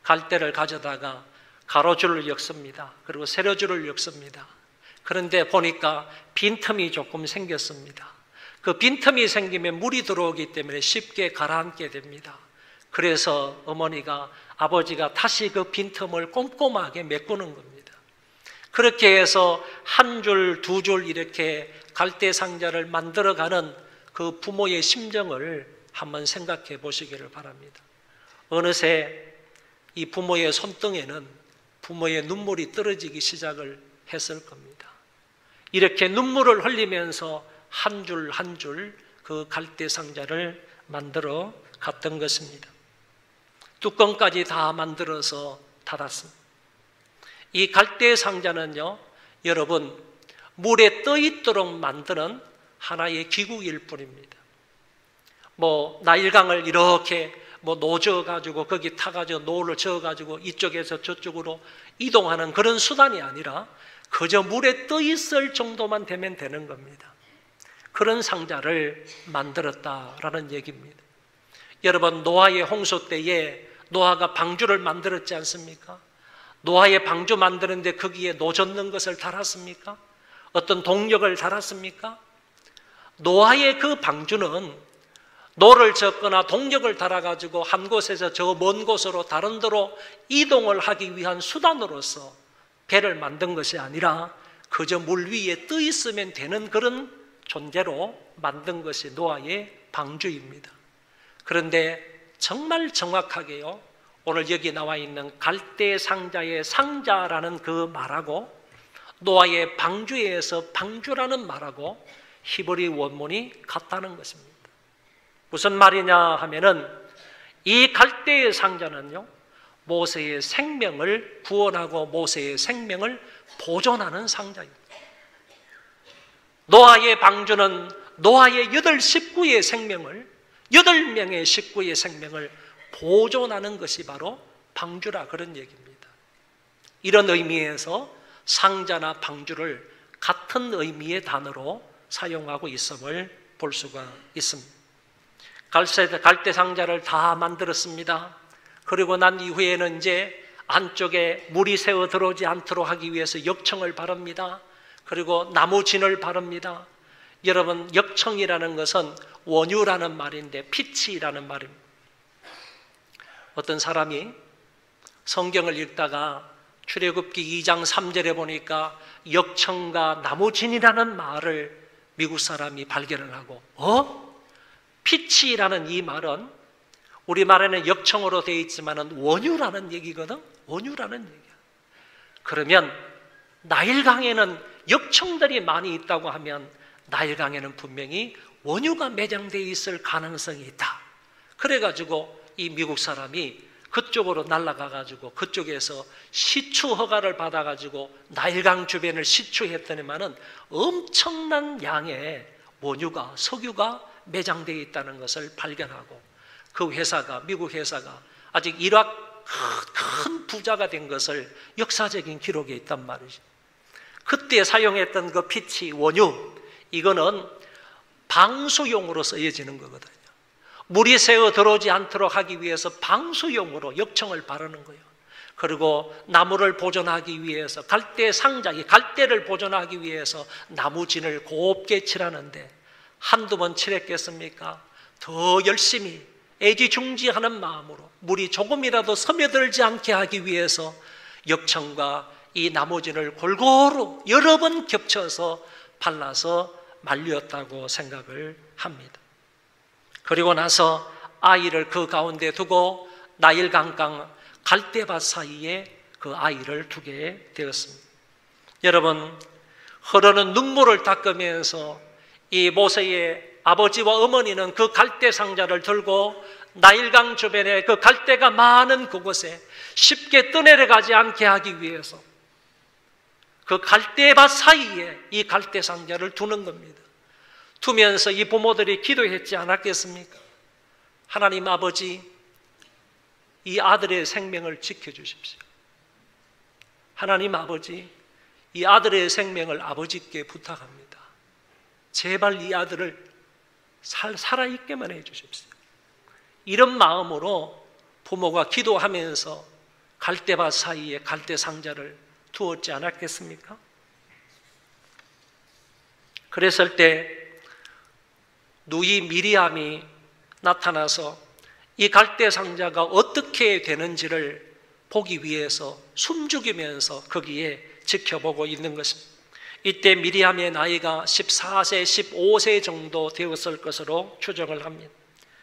갈대를 가져다가 가로줄을 엮습니다. 그리고 세로줄을 엮습니다. 그런데 보니까 빈틈이 조금 생겼습니다. 그 빈틈이 생기면 물이 들어오기 때문에 쉽게 가라앉게 됩니다. 그래서 어머니가, 아버지가 다시 그 빈틈을 꼼꼼하게 메꾸는 겁니다. 그렇게 해서 한 줄, 두 줄 이렇게 갈대 상자를 만들어가는 그 부모의 심정을 한번 생각해 보시기를 바랍니다. 어느새 이 부모의 손등에는 부모의 눈물이 떨어지기 시작을 했을 겁니다. 이렇게 눈물을 흘리면서 한 줄 한 줄 그 갈대 상자를 만들어 갔던 것입니다. 뚜껑까지 다 만들어서 닫았습니다. 이 갈대 상자는요, 여러분, 물에 떠 있도록 만드는 하나의 기구일 뿐입니다. 나일강을 이렇게 노져가지고 거기 타가지고 노를 저어가지고 이쪽에서 저쪽으로 이동하는 그런 수단이 아니라 그저 물에 떠 있을 정도만 되면 되는 겁니다. 그런 상자를 만들었다라는 얘기입니다. 여러분, 노아의 홍수 때에 노아가 방주를 만들었지 않습니까? 노아의 방주 만드는데 거기에 노 젓는 것을 달았습니까? 어떤 동력을 달았습니까? 노아의 그 방주는 노를 젓거나 동력을 달아가지고 한 곳에서 저 먼 곳으로 다른 데로 이동을 하기 위한 수단으로서 배를 만든 것이 아니라 그저 물 위에 떠 있으면 되는 그런 존재로 만든 것이 노아의 방주입니다. 그런데 정말 정확하게요, 오늘 여기 나와 있는 갈대 상자의 상자라는 그 말하고 노아의 방주에서 방주라는 말하고 히브리 원문이 같다는 것입니다. 무슨 말이냐 하면은 이 갈대의 상자는요, 모세의 생명을 구원하고 모세의 생명을 보존하는 상자입니다. 노아의 방주는 노아의 8식구의 생명을, 8명의 식구의 생명을 보존하는 것이 바로 방주라, 그런 얘기입니다. 이런 의미에서 상자나 방주를 같은 의미의 단어로 사용하고 있음을 볼 수가 있습니다. 갈대 상자를 다 만들었습니다. 그리고 난 이후에는 이제 안쪽에 물이 새어 들어오지 않도록 하기 위해서 역청을 바릅니다. 그리고 나무 진을 바릅니다. 여러분, 역청이라는 것은 원유라는 말인데 피치라는 말입니다. 어떤 사람이 성경을 읽다가 출애굽기 2장 3절에 보니까 역청과 나무진이라는 말을 미국 사람이 발견을 하고, 피치라는 이 말은 우리말에는 역청으로 되어 있지만 원유라는 얘기거든. 원유라는 얘기야. 그러면 나일강에는 역청들이 많이 있다고 하면 나일강에는 분명히 원유가 매장되어 있을 가능성이 있다. 그래가지고 이 미국 사람이 그쪽으로 날아가가지고 그쪽에서 시추 허가를 받아가지고 나일강 주변을 시추했더니만은 엄청난 양의 원유가, 석유가 매장되어 있다는 것을 발견하고, 그 회사가, 미국 회사가 아직 큰 부자가 된 것을 역사적인 기록에 있단 말이죠. 그때 사용했던 그 피치, 원유, 이거는 방수용으로 쓰여지는 거거든요. 물이 새어 들어오지 않도록 하기 위해서 방수용으로 역청을 바르는 거예요. 그리고 나무를 보존하기 위해서 갈대 상자, 이 갈대를 보존하기 위해서 나무진을 곱게 칠하는데 한두 번 칠했겠습니까? 더 열심히 애지중지하는 마음으로 물이 조금이라도 스며들지 않게 하기 위해서 역청과 이 나무진을 골고루 여러 번 겹쳐서 발라서 말렸다고 생각을 합니다. 그리고 나서 아이를 그 가운데 두고 나일강강 갈대밭 사이에 그 아이를 두게 되었습니다. 여러분, 흐르는 눈물을 닦으면서 이 모세의 아버지와 어머니는 그 갈대 상자를 들고 나일강 주변에 그 갈대가 많은 그곳에 쉽게 떠내려가지 않게 하기 위해서 그 갈대밭 사이에 이 갈대 상자를 두는 겁니다. 두면서 이 부모들이 기도했지 않았겠습니까? 하나님 아버지, 이 아들의 생명을 지켜주십시오. 하나님 아버지, 이 아들의 생명을 아버지께 부탁합니다. 제발 이 아들을 살아있게만 해주십시오. 이런 마음으로 부모가 기도하면서 갈대밭 사이에 갈대 상자를 두었지 않았겠습니까? 그랬을 때 누이 미리암이 나타나서 이 갈대 상자가 어떻게 되는지를 보기 위해서 숨죽이면서 거기에 지켜보고 있는 것입니다. 이때 미리암의 나이가 14세, 15세 정도 되었을 것으로 추정을 합니다.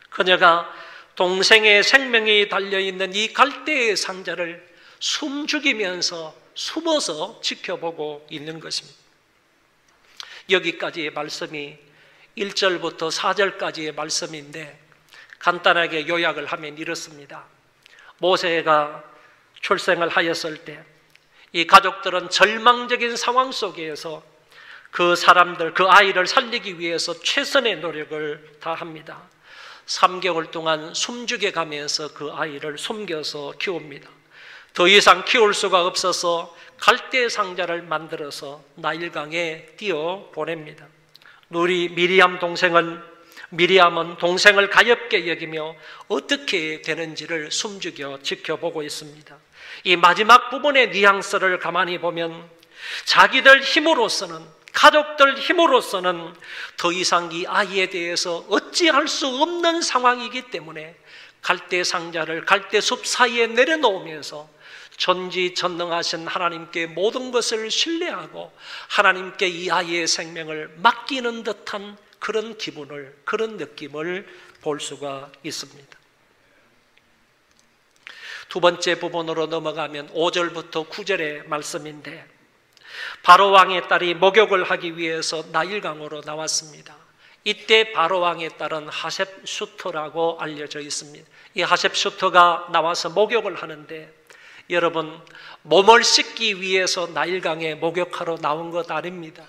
그녀가 동생의 생명이 달려있는 이 갈대의 상자를 숨죽이면서 숨어서 지켜보고 있는 것입니다. 여기까지의 말씀이 1절부터 4절까지의 말씀인데 간단하게 요약을 하면 이렇습니다. 모세가 출생을 하였을 때 이 가족들은 절망적인 상황 속에서 그 사람들, 그 아이를 살리기 위해서 최선의 노력을 다합니다. 3개월 동안 숨죽여 가면서 그 아이를 숨겨서 키웁니다. 더 이상 키울 수가 없어서 갈대 상자를 만들어서 나일강에 띄워 보냅니다. 우리 미리암은 동생을 가엾게 여기며 어떻게 되는지를 숨죽여 지켜보고 있습니다. 이 마지막 부분의 뉘앙스를 가만히 보면 자기들 힘으로서는, 가족들 힘으로서는 더 이상 이 아이에 대해서 어찌할 수 없는 상황이기 때문에 갈대 상자를 갈대 숲 사이에 내려놓으면서 전지전능하신 하나님께 모든 것을 신뢰하고 하나님께 이 아이의 생명을 맡기는 듯한 그런 기분을, 그런 느낌을 볼 수가 있습니다. 두 번째 부분으로 넘어가면 5절부터 9절의 말씀인데, 바로왕의 딸이 목욕을 하기 위해서 나일강으로 나왔습니다. 이때 바로왕의 딸은 하셉슈터라고 알려져 있습니다. 이 하셉슈터가 나와서 목욕을 하는데, 여러분, 몸을 씻기 위해서 나일강에 목욕하러 나온 것 아닙니다.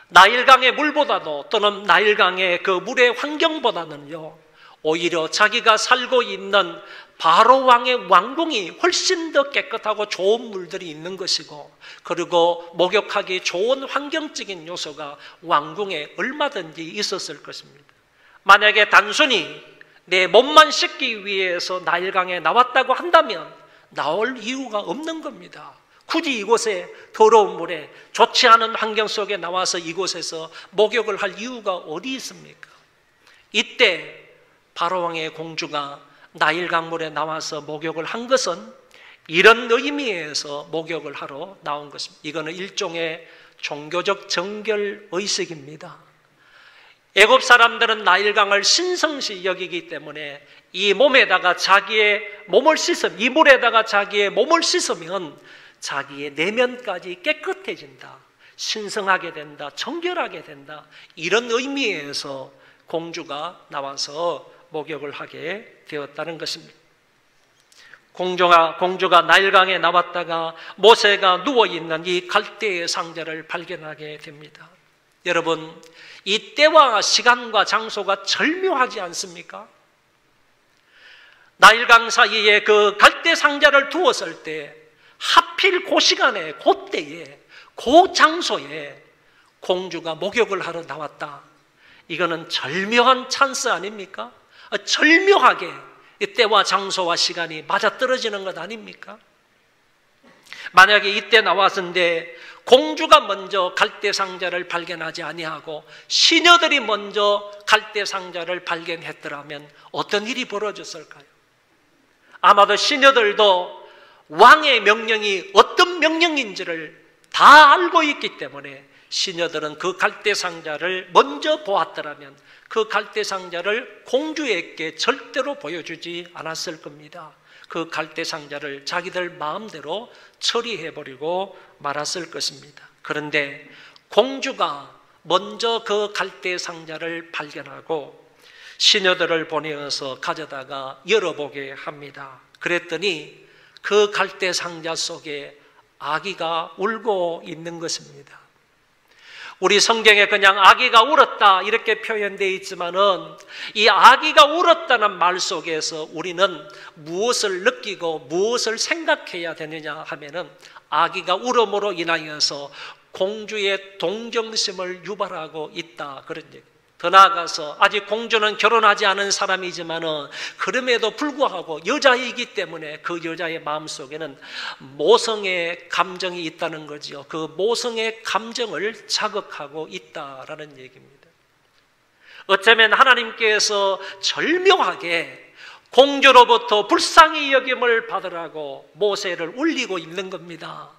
나일강의 물보다도, 또는 나일강의 그 물의 환경보다는요, 오히려 자기가 살고 있는 바로왕의 왕궁이 훨씬 더 깨끗하고 좋은 물들이 있는 것이고, 그리고 목욕하기 좋은 환경적인 요소가 왕궁에 얼마든지 있었을 것입니다. 만약에 단순히 내 몸만 씻기 위해서 나일강에 나왔다고 한다면 나올 이유가 없는 겁니다. 굳이 이곳에 더러운 물에 좋지 않은 환경 속에 나와서 이곳에서 목욕을 할 이유가 어디 있습니까? 이때 바로왕의 공주가 나일강물에 나와서 목욕을 한 것은 이런 의미에서 목욕을 하러 나온 것입니다. 이거는 일종의 종교적 정결의식입니다. 애굽 사람들은 나일강을 신성시 여기기 때문에 이 몸에다가 자기의 몸을 씻으면, 이 물에다가 자기의 몸을 씻으면 자기의 내면까지 깨끗해진다, 신성하게 된다, 정결하게 된다, 이런 의미에서 공주가 나와서 목욕을 하게 되었다는 것입니다. 공주가 나일강에 나왔다가 모세가 누워있는 이 갈대의 상자를 발견하게 됩니다. 여러분, 이 때와 시간과 장소가 절묘하지 않습니까? 나일강 사이에 그 갈대 상자를 두었을 때 하필 그 시간에, 그 때에, 그 장소에 공주가 목욕을 하러 나왔다. 이거는 절묘한 찬스 아닙니까? 절묘하게 때와 장소와 시간이 맞아떨어지는 것 아닙니까? 만약에 이때 나왔는데 공주가 먼저 갈대 상자를 발견하지 아니하고 시녀들이 먼저 갈대 상자를 발견했더라면 어떤 일이 벌어졌을까요? 아마도 시녀들도 왕의 명령이 어떤 명령인지를 다 알고 있기 때문에 시녀들은 그 갈대 상자를 먼저 보았더라면 그 갈대 상자를 공주에게 절대로 보여주지 않았을 겁니다. 그 갈대 상자를 자기들 마음대로 처리해버리고 말았을 것입니다. 그런데 공주가 먼저 그 갈대 상자를 발견하고 시녀들을 보내어서 가져다가 열어보게 합니다. 그랬더니 그 갈대 상자 속에 아기가 울고 있는 것입니다. 우리 성경에 그냥 아기가 울었다 이렇게 표현되어 있지만은 이 아기가 울었다는 말 속에서 우리는 무엇을 느끼고 무엇을 생각해야 되느냐 하면은 아기가 울음으로 인하여서 공주의 동정심을 유발하고 있다, 그런 얘기. 더 나아가서 아직 공주는 결혼하지 않은 사람이지만은 그럼에도 불구하고 여자이기 때문에 그 여자의 마음속에는 모성의 감정이 있다는 거죠. 그 모성의 감정을 자극하고 있다라는 얘기입니다. 어쩌면 하나님께서 절묘하게 공주로부터 불쌍히 여김을 받으라고 모세를 울리고 있는 겁니다.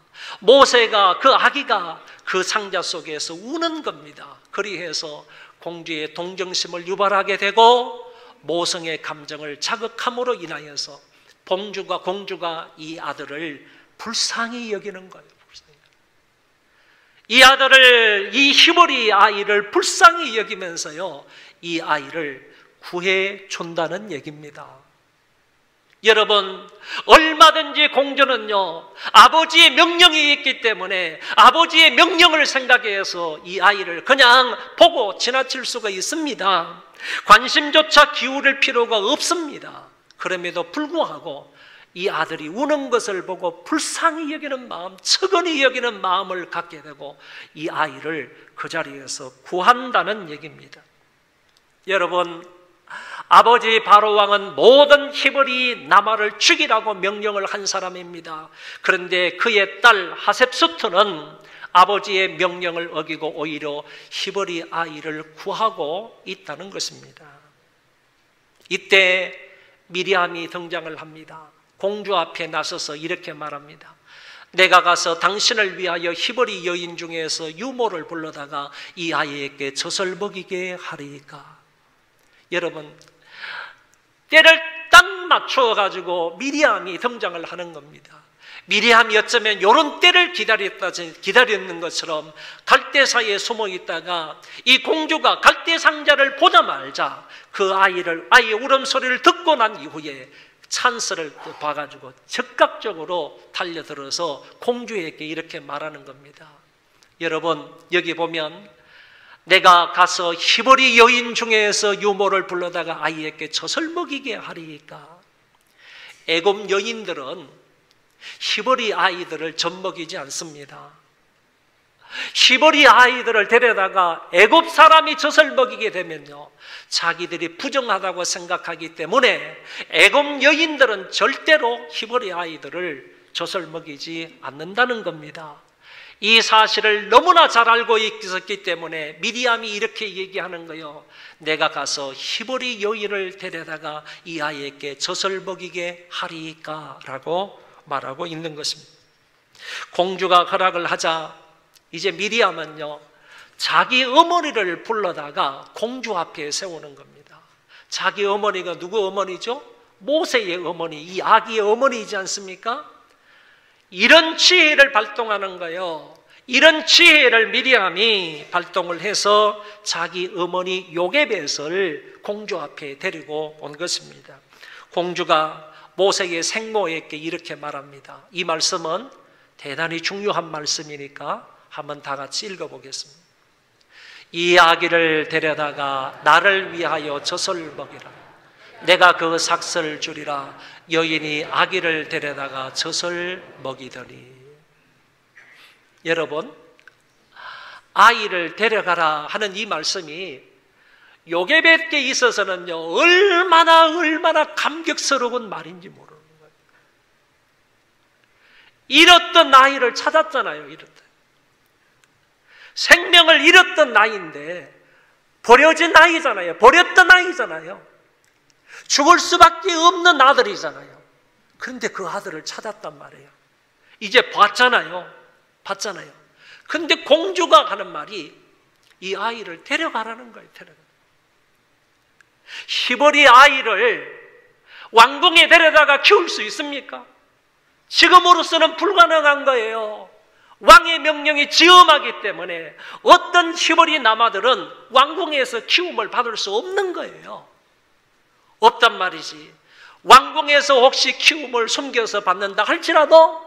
모세가, 그 아기가 그 상자 속에서 우는 겁니다. 그리해서 공주의 동정심을 유발하게 되고 모성의 감정을 자극함으로 인하여서 공주가 이 아들을 불쌍히 여기는 거예요. 이 아들을, 이 히브리 아이를 불쌍히 여기면서요, 이 아이를 구해 준다는 얘기입니다. 여러분, 얼마든지 공주는요, 아버지의 명령이 있기 때문에 아버지의 명령을 생각해서 이 아이를 그냥 보고 지나칠 수가 있습니다. 관심조차 기울일 필요가 없습니다. 그럼에도 불구하고 이 아들이 우는 것을 보고 불쌍히 여기는 마음, 측은히 여기는 마음을 갖게 되고 이 아이를 그 자리에서 구한다는 얘기입니다. 여러분, 아버지 바로왕은 모든 히브리 남아를 죽이라고 명령을 한 사람입니다. 그런데 그의 딸 하셉수트는 아버지의 명령을 어기고 오히려 히브리 아이를 구하고 있다는 것입니다. 이때 미리암이 등장을 합니다. 공주 앞에 나서서 이렇게 말합니다. 내가 가서 당신을 위하여 히브리 여인 중에서 유모를 불러다가 이 아이에게 젖을 먹이게 하리이까. 여러분, 때를 딱 맞춰가지고 미리암이 등장을 하는 겁니다. 미리암이 어쩌면 이런 때를 기다렸는 것처럼 갈대사이에 숨어 있다가 이 공주가 갈대 상자를 보자마자 그 아이의 울음소리를 듣고 난 이후에 찬스를 봐가지고 즉각적으로 달려들어서 공주에게 이렇게 말하는 겁니다. 여러분, 여기 보면 내가 가서 히브리 여인 중에서 유모를 불러다가 아이에게 젖을 먹이게 하리이까. 애굽 여인들은 히브리 아이들을 젖 먹이지 않습니다. 히브리 아이들을 데려다가 애굽 사람이 젖을 먹이게 되면요, 자기들이 부정하다고 생각하기 때문에 애굽 여인들은 절대로 히브리 아이들을 젖을 먹이지 않는다는 겁니다. 이 사실을 너무나 잘 알고 있었기 때문에 미리암이 이렇게 얘기하는 거예요. 내가 가서 히브리 여인을 데려다가 이 아이에게 젖을 먹이게 하리이까 라고 말하고 있는 것입니다. 공주가 허락을 하자 이제 미리암은요, 자기 어머니를 불러다가 공주 앞에 세우는 겁니다. 자기 어머니가 누구 어머니죠? 모세의 어머니, 이 아기의 어머니이지 않습니까? 이런 지혜를 발동하는 거예요. 이런 지혜를 미리암이 발동을 해서 자기 어머니 요게벳을 공주 앞에 데리고 온 것입니다. 공주가 모세의 생모에게 이렇게 말합니다. 이 말씀은 대단히 중요한 말씀이니까 한번 다 같이 읽어보겠습니다. 이 아기를 데려다가 나를 위하여 젖을 먹이라. 내가 그 삭슬 주리라. 여인이 아기를 데려다가 젖을 먹이더니. 여러분, 아이를 데려가라 하는 이 말씀이 요게벳께 있어서는요, 얼마나 감격스러운 말인지 모르는 거예요. 잃었던 아이를 찾았잖아요. 생명을 잃었던 아이인데 버려진 아이잖아요. 버렸던 아이잖아요. 죽을 수밖에 없는 아들이잖아요. 그런데 그 아들을 찾았단 말이에요. 이제 봤잖아요. 근데 공주가 하는 말이 이 아이를 데려가라는 거예요. 히브리 아이를 왕궁에 데려다가 키울 수 있습니까? 지금으로서는 불가능한 거예요. 왕의 명령이 지엄하기 때문에 어떤 히브리 남아들은 왕궁에서 키움을 받을 수 없는 거예요. 없단 말이지. 왕궁에서 혹시 키움을 숨겨서 받는다 할지라도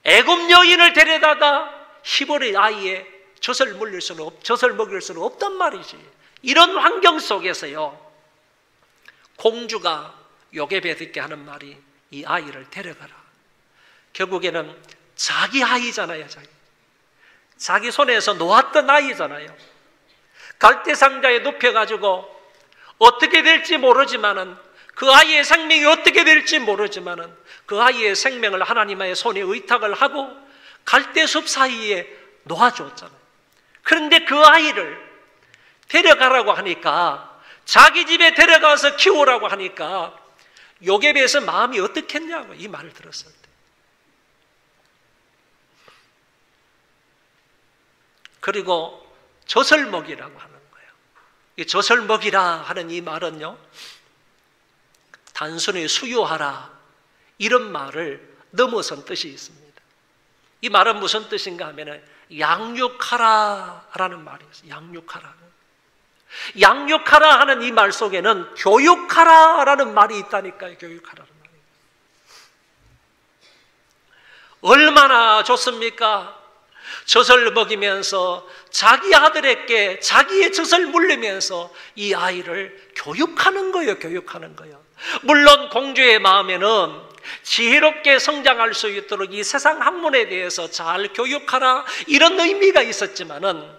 애굽 여인을 데려다가 히브리 아이의 젖을 먹일 수는 없단 말이지. 이런 환경 속에서요, 공주가 요게벳에게 하는 말이 이 아이를 데려가라. 결국에는 자기 아이잖아요. 자기 손에서 놓았던 아이잖아요. 갈대상자에 눕혀가지고 어떻게 될지 모르지만은, 그 아이의 생명이 어떻게 될지 모르지만은 그 아이의 생명을 하나님의 손에 의탁을 하고 갈대숲 사이에 놓아줬잖아요. 그런데 그 아이를 데려가라고 하니까, 자기 집에 데려가서 키우라고 하니까 요게벳의 마음이 어떻겠냐고, 이 말을 들었을 때. 그리고 젖을 먹이라고 하는 거예요. 이 젖을 먹이라 하는 이 말은요, 단순히 수유하라 이런 말을 넘어선 뜻이 있습니다. 이 말은 무슨 뜻인가 하면 양육하라 라는 말이 있어요. 양육하라 하는 이 말 속에는 교육하라 라는 말이 있다니까요. 교육하라는 말이. 얼마나 좋습니까? 젖을 먹이면서 자기 아들에게 자기의 젖을 물리면서 이 아이를 교육하는 거예요. 물론 공주의 마음에는 지혜롭게 성장할 수 있도록 이 세상 학문에 대해서 잘 교육하라 이런 의미가 있었지만은,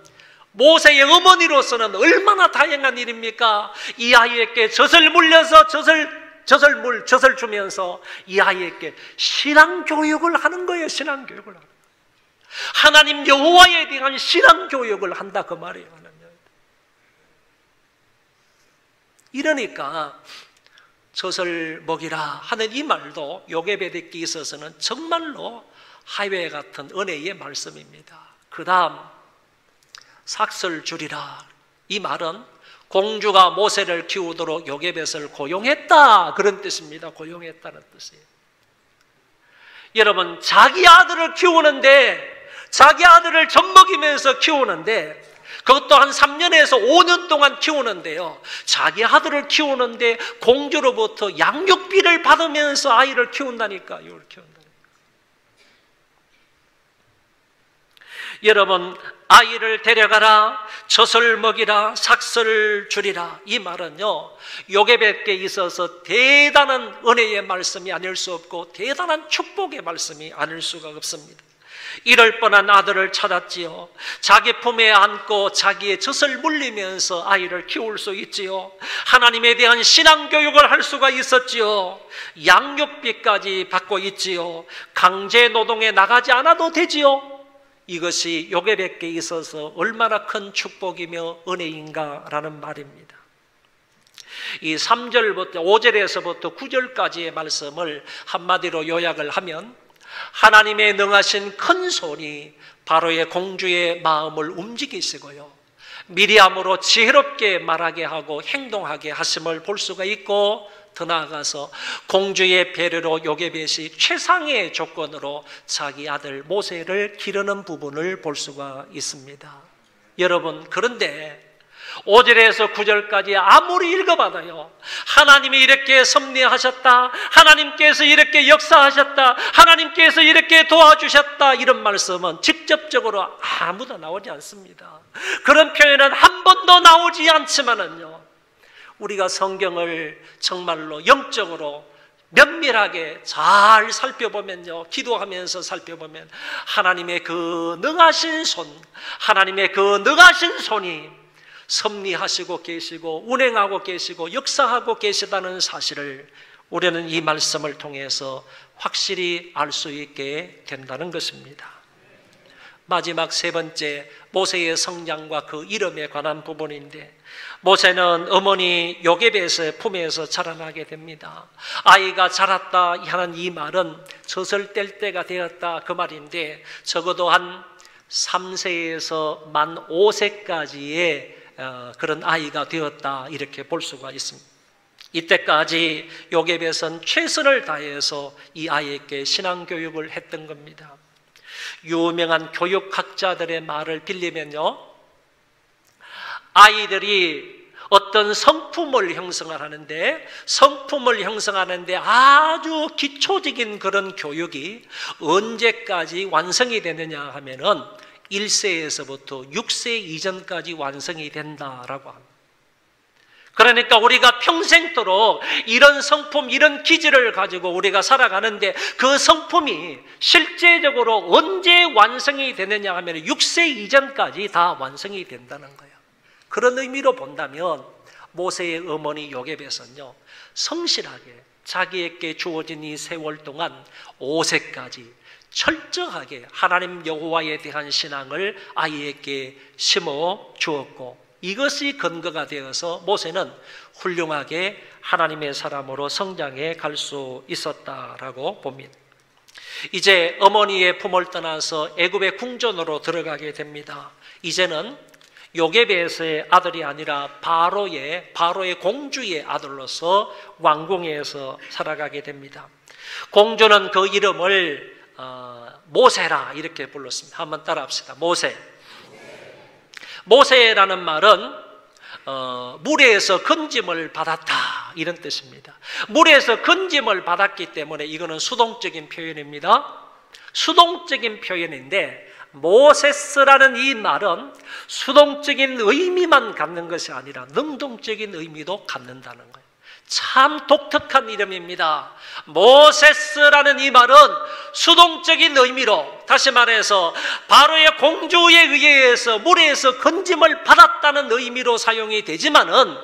모세의 어머니로서는 얼마나 다양한 일입니까? 이 아이에게 젖을 물려서 젖을 주면서 이 아이에게 신앙교육을 하는 거예요. 하나님 여호와에 대한 신앙교육을 한다 그 말이에요. 이러니까 젖을 먹이라 하는 이 말도 요게벳에게 있어서는 정말로 하이웨이 같은 은혜의 말씀입니다. 그 다음 삭슬 주리라, 이 말은 공주가 모세를 키우도록 요게벳을 고용했다, 그런 뜻입니다. 고용했다는 뜻이에요. 여러분, 자기 아들을 키우는데, 자기 아들을 젖먹이면서 키우는데, 그것도 한 3년에서 5년 동안 키우는데요, 자기 아들을 키우는데 공주로부터 양육비를 받으면서 아이를 키운다니까요. 이걸 키운다니까. 여러분, 아이를 데려가라, 젖을 먹이라, 삭슬을 주리라, 이 말은요 요게벳에게 있어서 대단한 은혜의 말씀이 아닐 수 없고 대단한 축복의 말씀이 아닐 수가 없습니다. 이럴 뻔한 아들을 찾았지요. 자기 품에 안고 자기의 젖을 물리면서 아이를 키울 수 있지요. 하나님에 대한 신앙교육을 할 수가 있었지요. 양육비까지 받고 있지요. 강제 노동에 나가지 않아도 되지요. 이것이 요게벳에게 있어서 얼마나 큰 축복이며 은혜인가라는 말입니다. 이 3절부터 5절에서부터 9절까지의 말씀을 한마디로 요약을 하면, 하나님의 능하신 큰 손이 바로의 공주의 마음을 움직이시고요, 미리함으로 지혜롭게 말하게 하고 행동하게 하심을 볼 수가 있고, 더 나아가서 공주의 배려로 요게벳이 최상의 조건으로 자기 아들 모세를 기르는 부분을 볼 수가 있습니다. 여러분, 그런데 5절에서 9절까지 아무리 읽어봐도요, 하나님이 이렇게 섭리하셨다, 하나님께서 이렇게 역사하셨다, 하나님께서 이렇게 도와주셨다, 이런 말씀은 직접적으로 아무도 나오지 않습니다. 그런 표현은 한 번도 나오지 않지만은요, 우리가 성경을 정말로 영적으로 면밀하게 잘 살펴보면요, 기도하면서 살펴보면 하나님의 그 능하신 손, 하나님의 그 능하신 손이 섭리하시고 계시고 운행하고 계시고 역사하고 계시다는 사실을 우리는 이 말씀을 통해서 확실히 알 수 있게 된다는 것입니다. 마지막 세 번째, 모세의 성장과 그 이름에 관한 부분인데, 모세는 어머니 요게벳의 품에서 자라나게 됩니다. 아이가 자랐다 하는 이 말은 젖을 뗄 때가 되었다, 그 말인데, 적어도 한 3세에서 만 5세까지의 그런 아이가 되었다, 이렇게 볼 수가 있습니다. 이때까지 요게벳은 최선을 다해서 이 아이에게 신앙교육을 했던 겁니다. 유명한 교육학자들의 말을 빌리면요, 아이들이 어떤 성품을 형성을 하는데, 성품을 형성하는데 아주 기초적인 그런 교육이 언제까지 완성이 되느냐 하면은 1세에서부터 6세 이전까지 완성이 된다라고 합니다. 그러니까 우리가 평생도록 이런 성품, 이런 기질을 가지고 우리가 살아가는데, 그 성품이 실제적으로 언제 완성이 되느냐 하면 6세 이전까지 다 완성이 된다는 거예요. 그런 의미로 본다면 모세의 어머니 요게벳은요, 성실하게 자기에게 주어진 이 세월 동안 5세까지 철저하게 하나님 여호와에 대한 신앙을 아이에게 심어 주었고, 이것이 근거가 되어서 모세는 훌륭하게 하나님의 사람으로 성장해 갈 수 있었다라고 봅니다. 이제 어머니의 품을 떠나서 애굽의 궁전으로 들어가게 됩니다. 이제는 요게벳의 아들이 아니라 바로의 공주의 아들로서 왕궁에서 살아가게 됩니다. 공주는 그 이름을 모세라 이렇게 불렀습니다. 한번 따라합시다. 모세. 모세라는 말은 물에서 건짐을 받았다, 이런 뜻입니다. 물에서 건짐을 받았기 때문에 이거는 수동적인 표현입니다. 수동적인 표현인데, 모세스라는 이 말은 수동적인 의미만 갖는 것이 아니라 능동적인 의미도 갖는다는 거예요. 참 독특한 이름입니다. 모세스라는 이 말은 수동적인 의미로, 다시 말해서 바로의 공주에 의해서 물에서 건짐을 받았다는 의미로 사용이 되지만은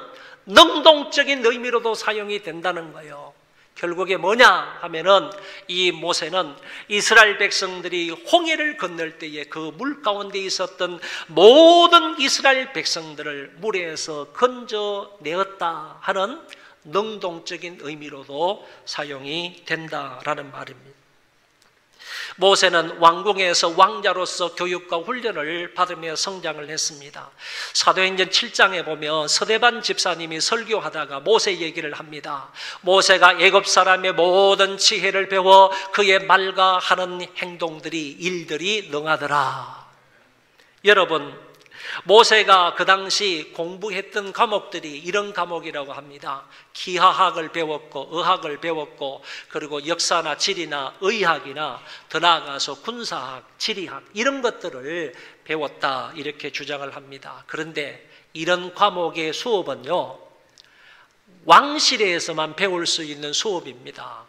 능동적인 의미로도 사용이 된다는 거예요. 결국에 뭐냐 하면은, 이 모세는 이스라엘 백성들이 홍해를 건널 때에 그 물 가운데 있었던 모든 이스라엘 백성들을 물에서 건져내었다 하는 능동적인 의미로도 사용이 된다라는 말입니다. 모세는 왕궁에서 왕자로서 교육과 훈련을 받으며 성장을 했습니다. 사도행전 7장에 보면 서대반 집사님이 설교하다가 모세 얘기를 합니다. 모세가 애굽 사람의 모든 지혜를 배워 그의 말과 하는 행동들이 일들이 능하더라. 여러분, 모세가 그 당시 공부했던 과목들이 이런 과목이라고 합니다. 기하학을 배웠고 의학을 배웠고 그리고 역사나 지리나 의학이나 더 나아가서 군사학, 지리학 이런 것들을 배웠다 이렇게 주장을 합니다. 그런데 이런 과목의 수업은요, 왕실에서만 배울 수 있는 수업입니다.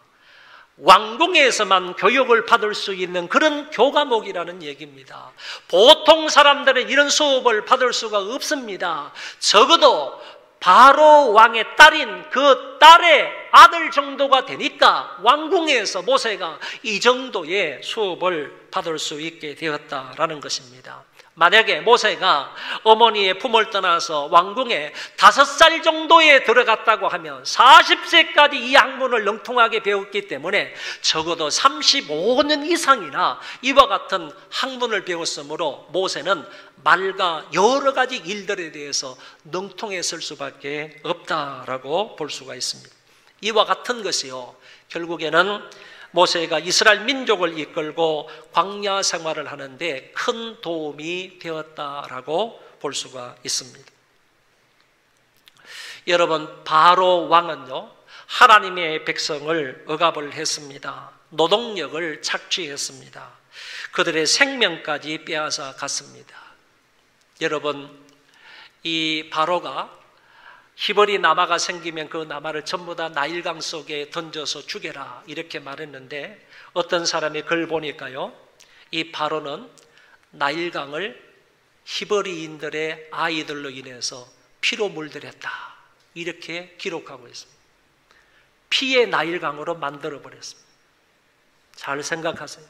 왕궁에서만 교육을 받을 수 있는 그런 교과목이라는 얘기입니다. 보통 사람들은 이런 수업을 받을 수가 없습니다. 적어도 바로 왕의 딸인 그 딸의 아들 정도가 되니까 왕궁에서 모세가 이 정도의 수업을 받을 수 있게 되었다라는 것입니다. 만약에 모세가 어머니의 품을 떠나서 왕궁에 5살 정도에 들어갔다고 하면 40세까지 이 학문을 능통하게 배웠기 때문에 적어도 35년 이상이나 이와 같은 학문을 배웠으므로 모세는 말과 여러 가지 일들에 대해서 능통했을 수밖에 없다라고 볼 수가 있습니다. 이와 같은 것이요, 결국에는 모세가 이스라엘 민족을 이끌고 광야 생활을 하는데 큰 도움이 되었다라고 볼 수가 있습니다. 여러분, 바로 왕은요, 하나님의 백성을 억압을 했습니다. 노동력을 착취했습니다. 그들의 생명까지 빼앗아 갔습니다. 여러분, 이 바로가 히브리 남아가 생기면 그 남아를 전부 다 나일강 속에 던져서 죽여라 이렇게 말했는데, 어떤 사람이 글 보니까요, 이 바로는 나일강을 히브리인들의 아이들로 인해서 피로 물들였다 이렇게 기록하고 있습니다. 피의 나일강으로 만들어버렸습니다. 잘 생각하세요.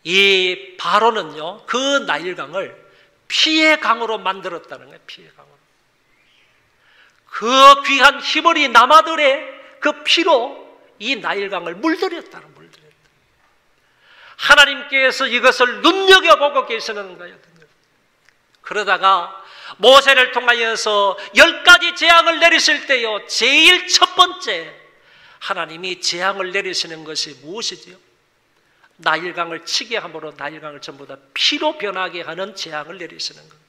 이 바로는요, 그 나일강을 피의 강으로 만들었다는 거예요. 피의 강으로. 그 귀한 히브리 남아들의 그 피로 이 나일강을 물들였다는, 물들였다. 하나님께서 이것을 눈여겨보고 계시는 거예요. 그러다가 모세를 통하여서 10가지 재앙을 내리실 때요, 제일 첫 번째 하나님이 재앙을 내리시는 것이 무엇이지요? 나일강을 치게 함으로 나일강을 전부 다 피로 변하게 하는 재앙을 내리시는 겁니다.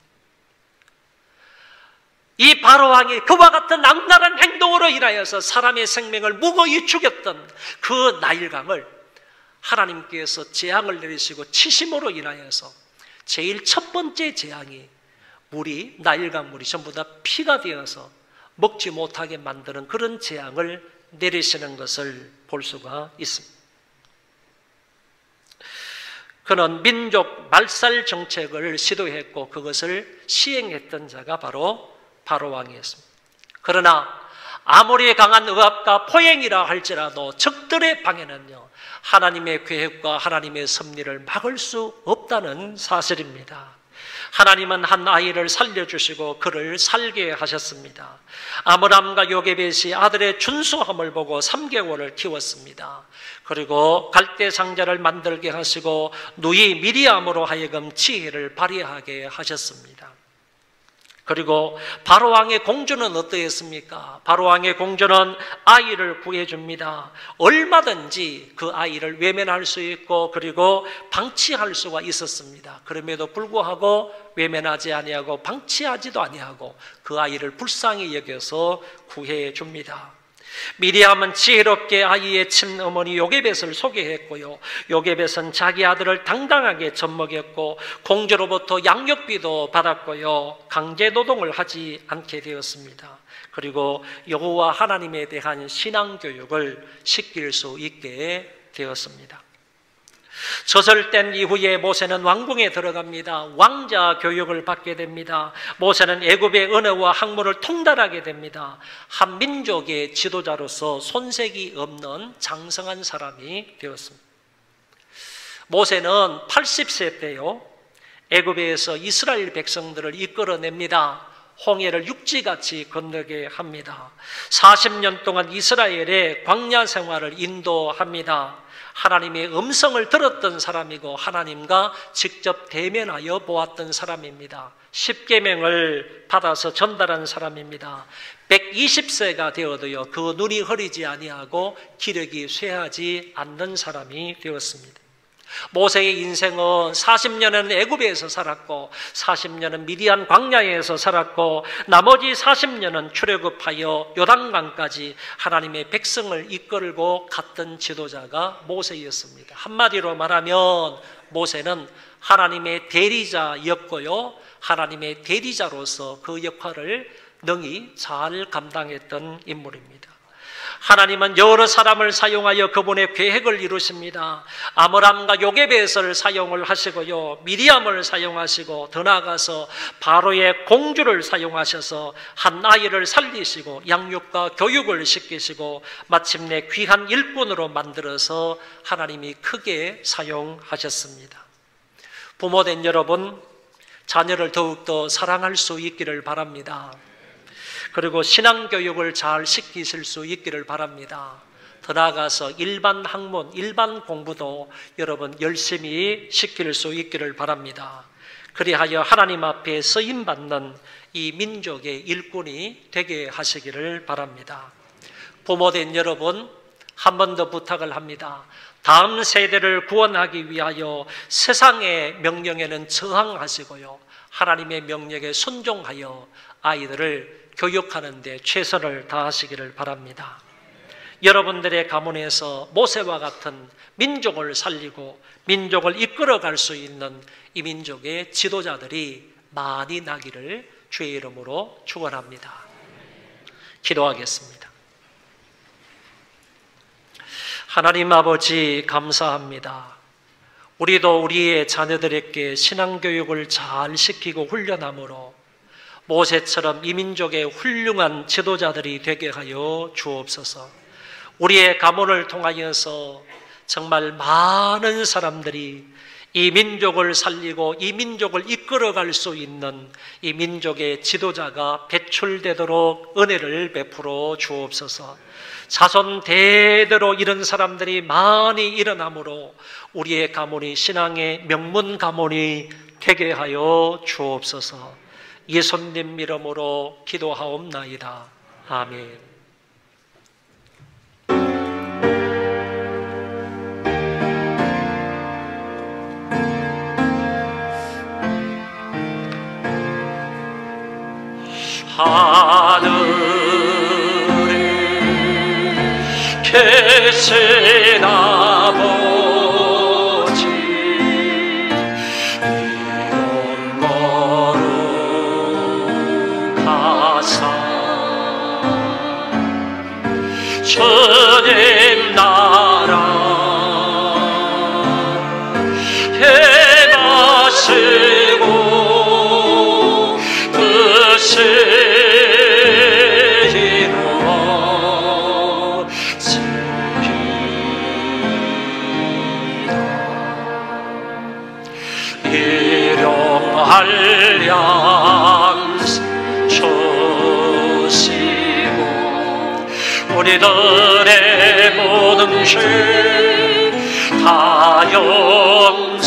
이 바로왕이 그와 같은 악랄한 행동으로 인하여서 사람의 생명을 무고히 죽였던 그 나일강을 하나님께서 재앙을 내리시고 치심으로 인하여서 제일 첫 번째 재앙이 물이, 나일강 물이 전부 다 피가 되어서 먹지 못하게 만드는 그런 재앙을 내리시는 것을 볼 수가 있습니다. 그는 민족 말살 정책을 시도했고 그것을 시행했던 자가 바로 바로왕이었습니다. 그러나 아무리 강한 억압과 포행이라 할지라도 적들의 방해는요, 하나님의 계획과 하나님의 섭리를 막을 수 없다는 사실입니다. 하나님은 한 아이를 살려주시고 그를 살게 하셨습니다. 아므람과 요게벳이 아들의 준수함을 보고 3개월을 키웠습니다. 그리고 갈대 상자를 만들게 하시고 누이 미리암으로 하여금 지혜를 발휘하게 하셨습니다. 그리고 바로왕의 공주는 어떠했습니까? 바로왕의 공주는 아이를 구해줍니다. 얼마든지 그 아이를 외면할 수 있고 그리고 방치할 수가 있었습니다. 그럼에도 불구하고 외면하지 아니하고 방치하지도 아니하고 그 아이를 불쌍히 여겨서 구해줍니다. 미리암은 지혜롭게 아이의 친어머니 요게벳을 소개했고요, 요게벳은 자기 아들을 당당하게 젖먹였고 공주로부터 양육비도 받았고요, 강제노동을 하지 않게 되었습니다. 그리고 여호와 하나님에 대한 신앙교육을 시킬 수 있게 되었습니다. 저설된 이후에 모세는 왕궁에 들어갑니다. 왕자 교육을 받게 됩니다. 모세는 애굽의 언어와 학문을 통달하게 됩니다. 한 민족의 지도자로서 손색이 없는 장성한 사람이 되었습니다. 모세는 80세 때요, 애굽에서 이스라엘 백성들을 이끌어냅니다. 홍해를 육지같이 건너게 합니다. 40년 동안 이스라엘의 광야 생활을 인도합니다. 하나님의 음성을 들었던 사람이고 하나님과 직접 대면하여 보았던 사람입니다. 십계명을 받아서 전달한 사람입니다. 120세가 되어도요 그 눈이 흐리지 아니하고 기력이 쇠하지 않는 사람이 되었습니다. 모세의 인생은 40년은 애굽에서 살았고 40년은 미디안 광야에서 살았고 나머지 40년은 출애굽하여 요단강까지 하나님의 백성을 이끌고 갔던 지도자가 모세였습니다. 한마디로 말하면 모세는 하나님의 대리자였고요 하나님의 대리자로서 그 역할을 능히 잘 감당했던 인물입니다. 하나님은 여러 사람을 사용하여 그분의 계획을 이루십니다. 아므람과 요게벳을 사용을 하시고요 미리암을 사용하시고 더 나아가서 바로의 공주를 사용하셔서 한 아이를 살리시고 양육과 교육을 시키시고 마침내 귀한 일꾼으로 만들어서 하나님이 크게 사용하셨습니다. 부모된 여러분, 자녀를 더욱더 사랑할 수 있기를 바랍니다. 그리고 신앙교육을 잘 시키실 수 있기를 바랍니다. 더 나아가서 일반 학문, 일반 공부도 여러분 열심히 시킬 수 있기를 바랍니다. 그리하여 하나님 앞에 쓰임받는 이 민족의 일꾼이 되게 하시기를 바랍니다. 부모된 여러분, 한 번 더 부탁을 합니다. 다음 세대를 구원하기 위하여 세상의 명령에는 저항하시고요 하나님의 명령에 순종하여 아이들을 교육하는 데 최선을 다하시기를 바랍니다. 여러분들의 가문에서 모세와 같은 민족을 살리고 민족을 이끌어갈 수 있는 이 민족의 지도자들이 많이 나기를 주의 이름으로 축원합니다. 기도하겠습니다. 하나님 아버지 감사합니다. 우리도 우리의 자녀들에게 신앙교육을 잘 시키고 훈련함으로 모세처럼 이 민족의 훌륭한 지도자들이 되게 하여 주옵소서. 우리의 가문을 통하여서 정말 많은 사람들이 이 민족을 살리고 이 민족을 이끌어갈 수 있는 이 민족의 지도자가 배출되도록 은혜를 베풀어 주옵소서. 자손 대대로 이런 사람들이 많이 일어나므로 우리의 가문이 신앙의 명문 가문이 되게 하여 주옵소서. 예수님 이름으로 기도하옵나이다. 아멘. 하늘에 계신 아버지, 이름 거룩하사 주님 나라 행하시고 뜻을 한량 주시고 우리들의 모든 죄 다 용서하옵시고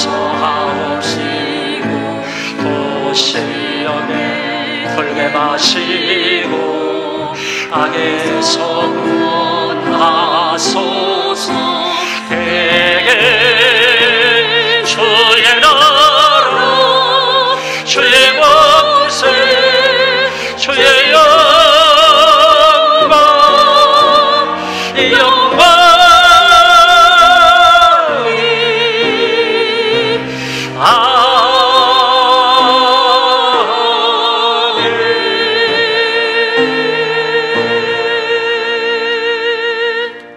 또 시험에 들게 마시고 악에서 구원하소서. 대개 주의 나라 주의 권세 주의 영광이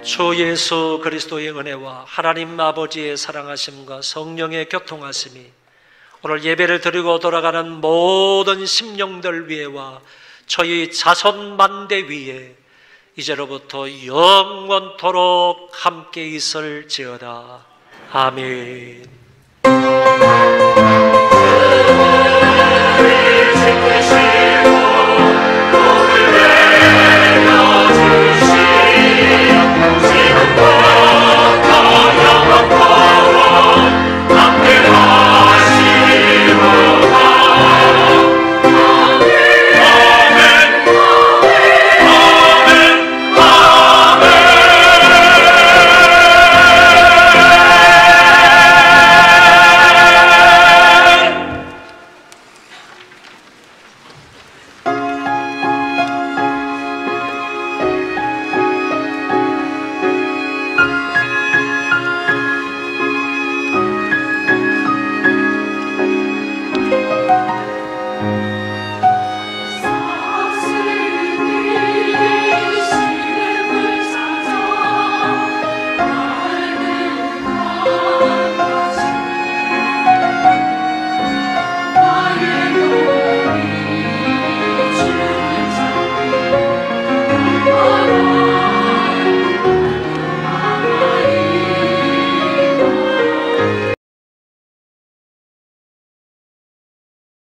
주 예수 그리스도의 은혜와 하나님 아버지의 사랑하심과 성령의 교통하심이 오늘 예배를 드리고 돌아가는 모든 심령들 위에와 저희 자손 만대 위에 이제로부터 영원토록 함께 있을지어다. 아멘.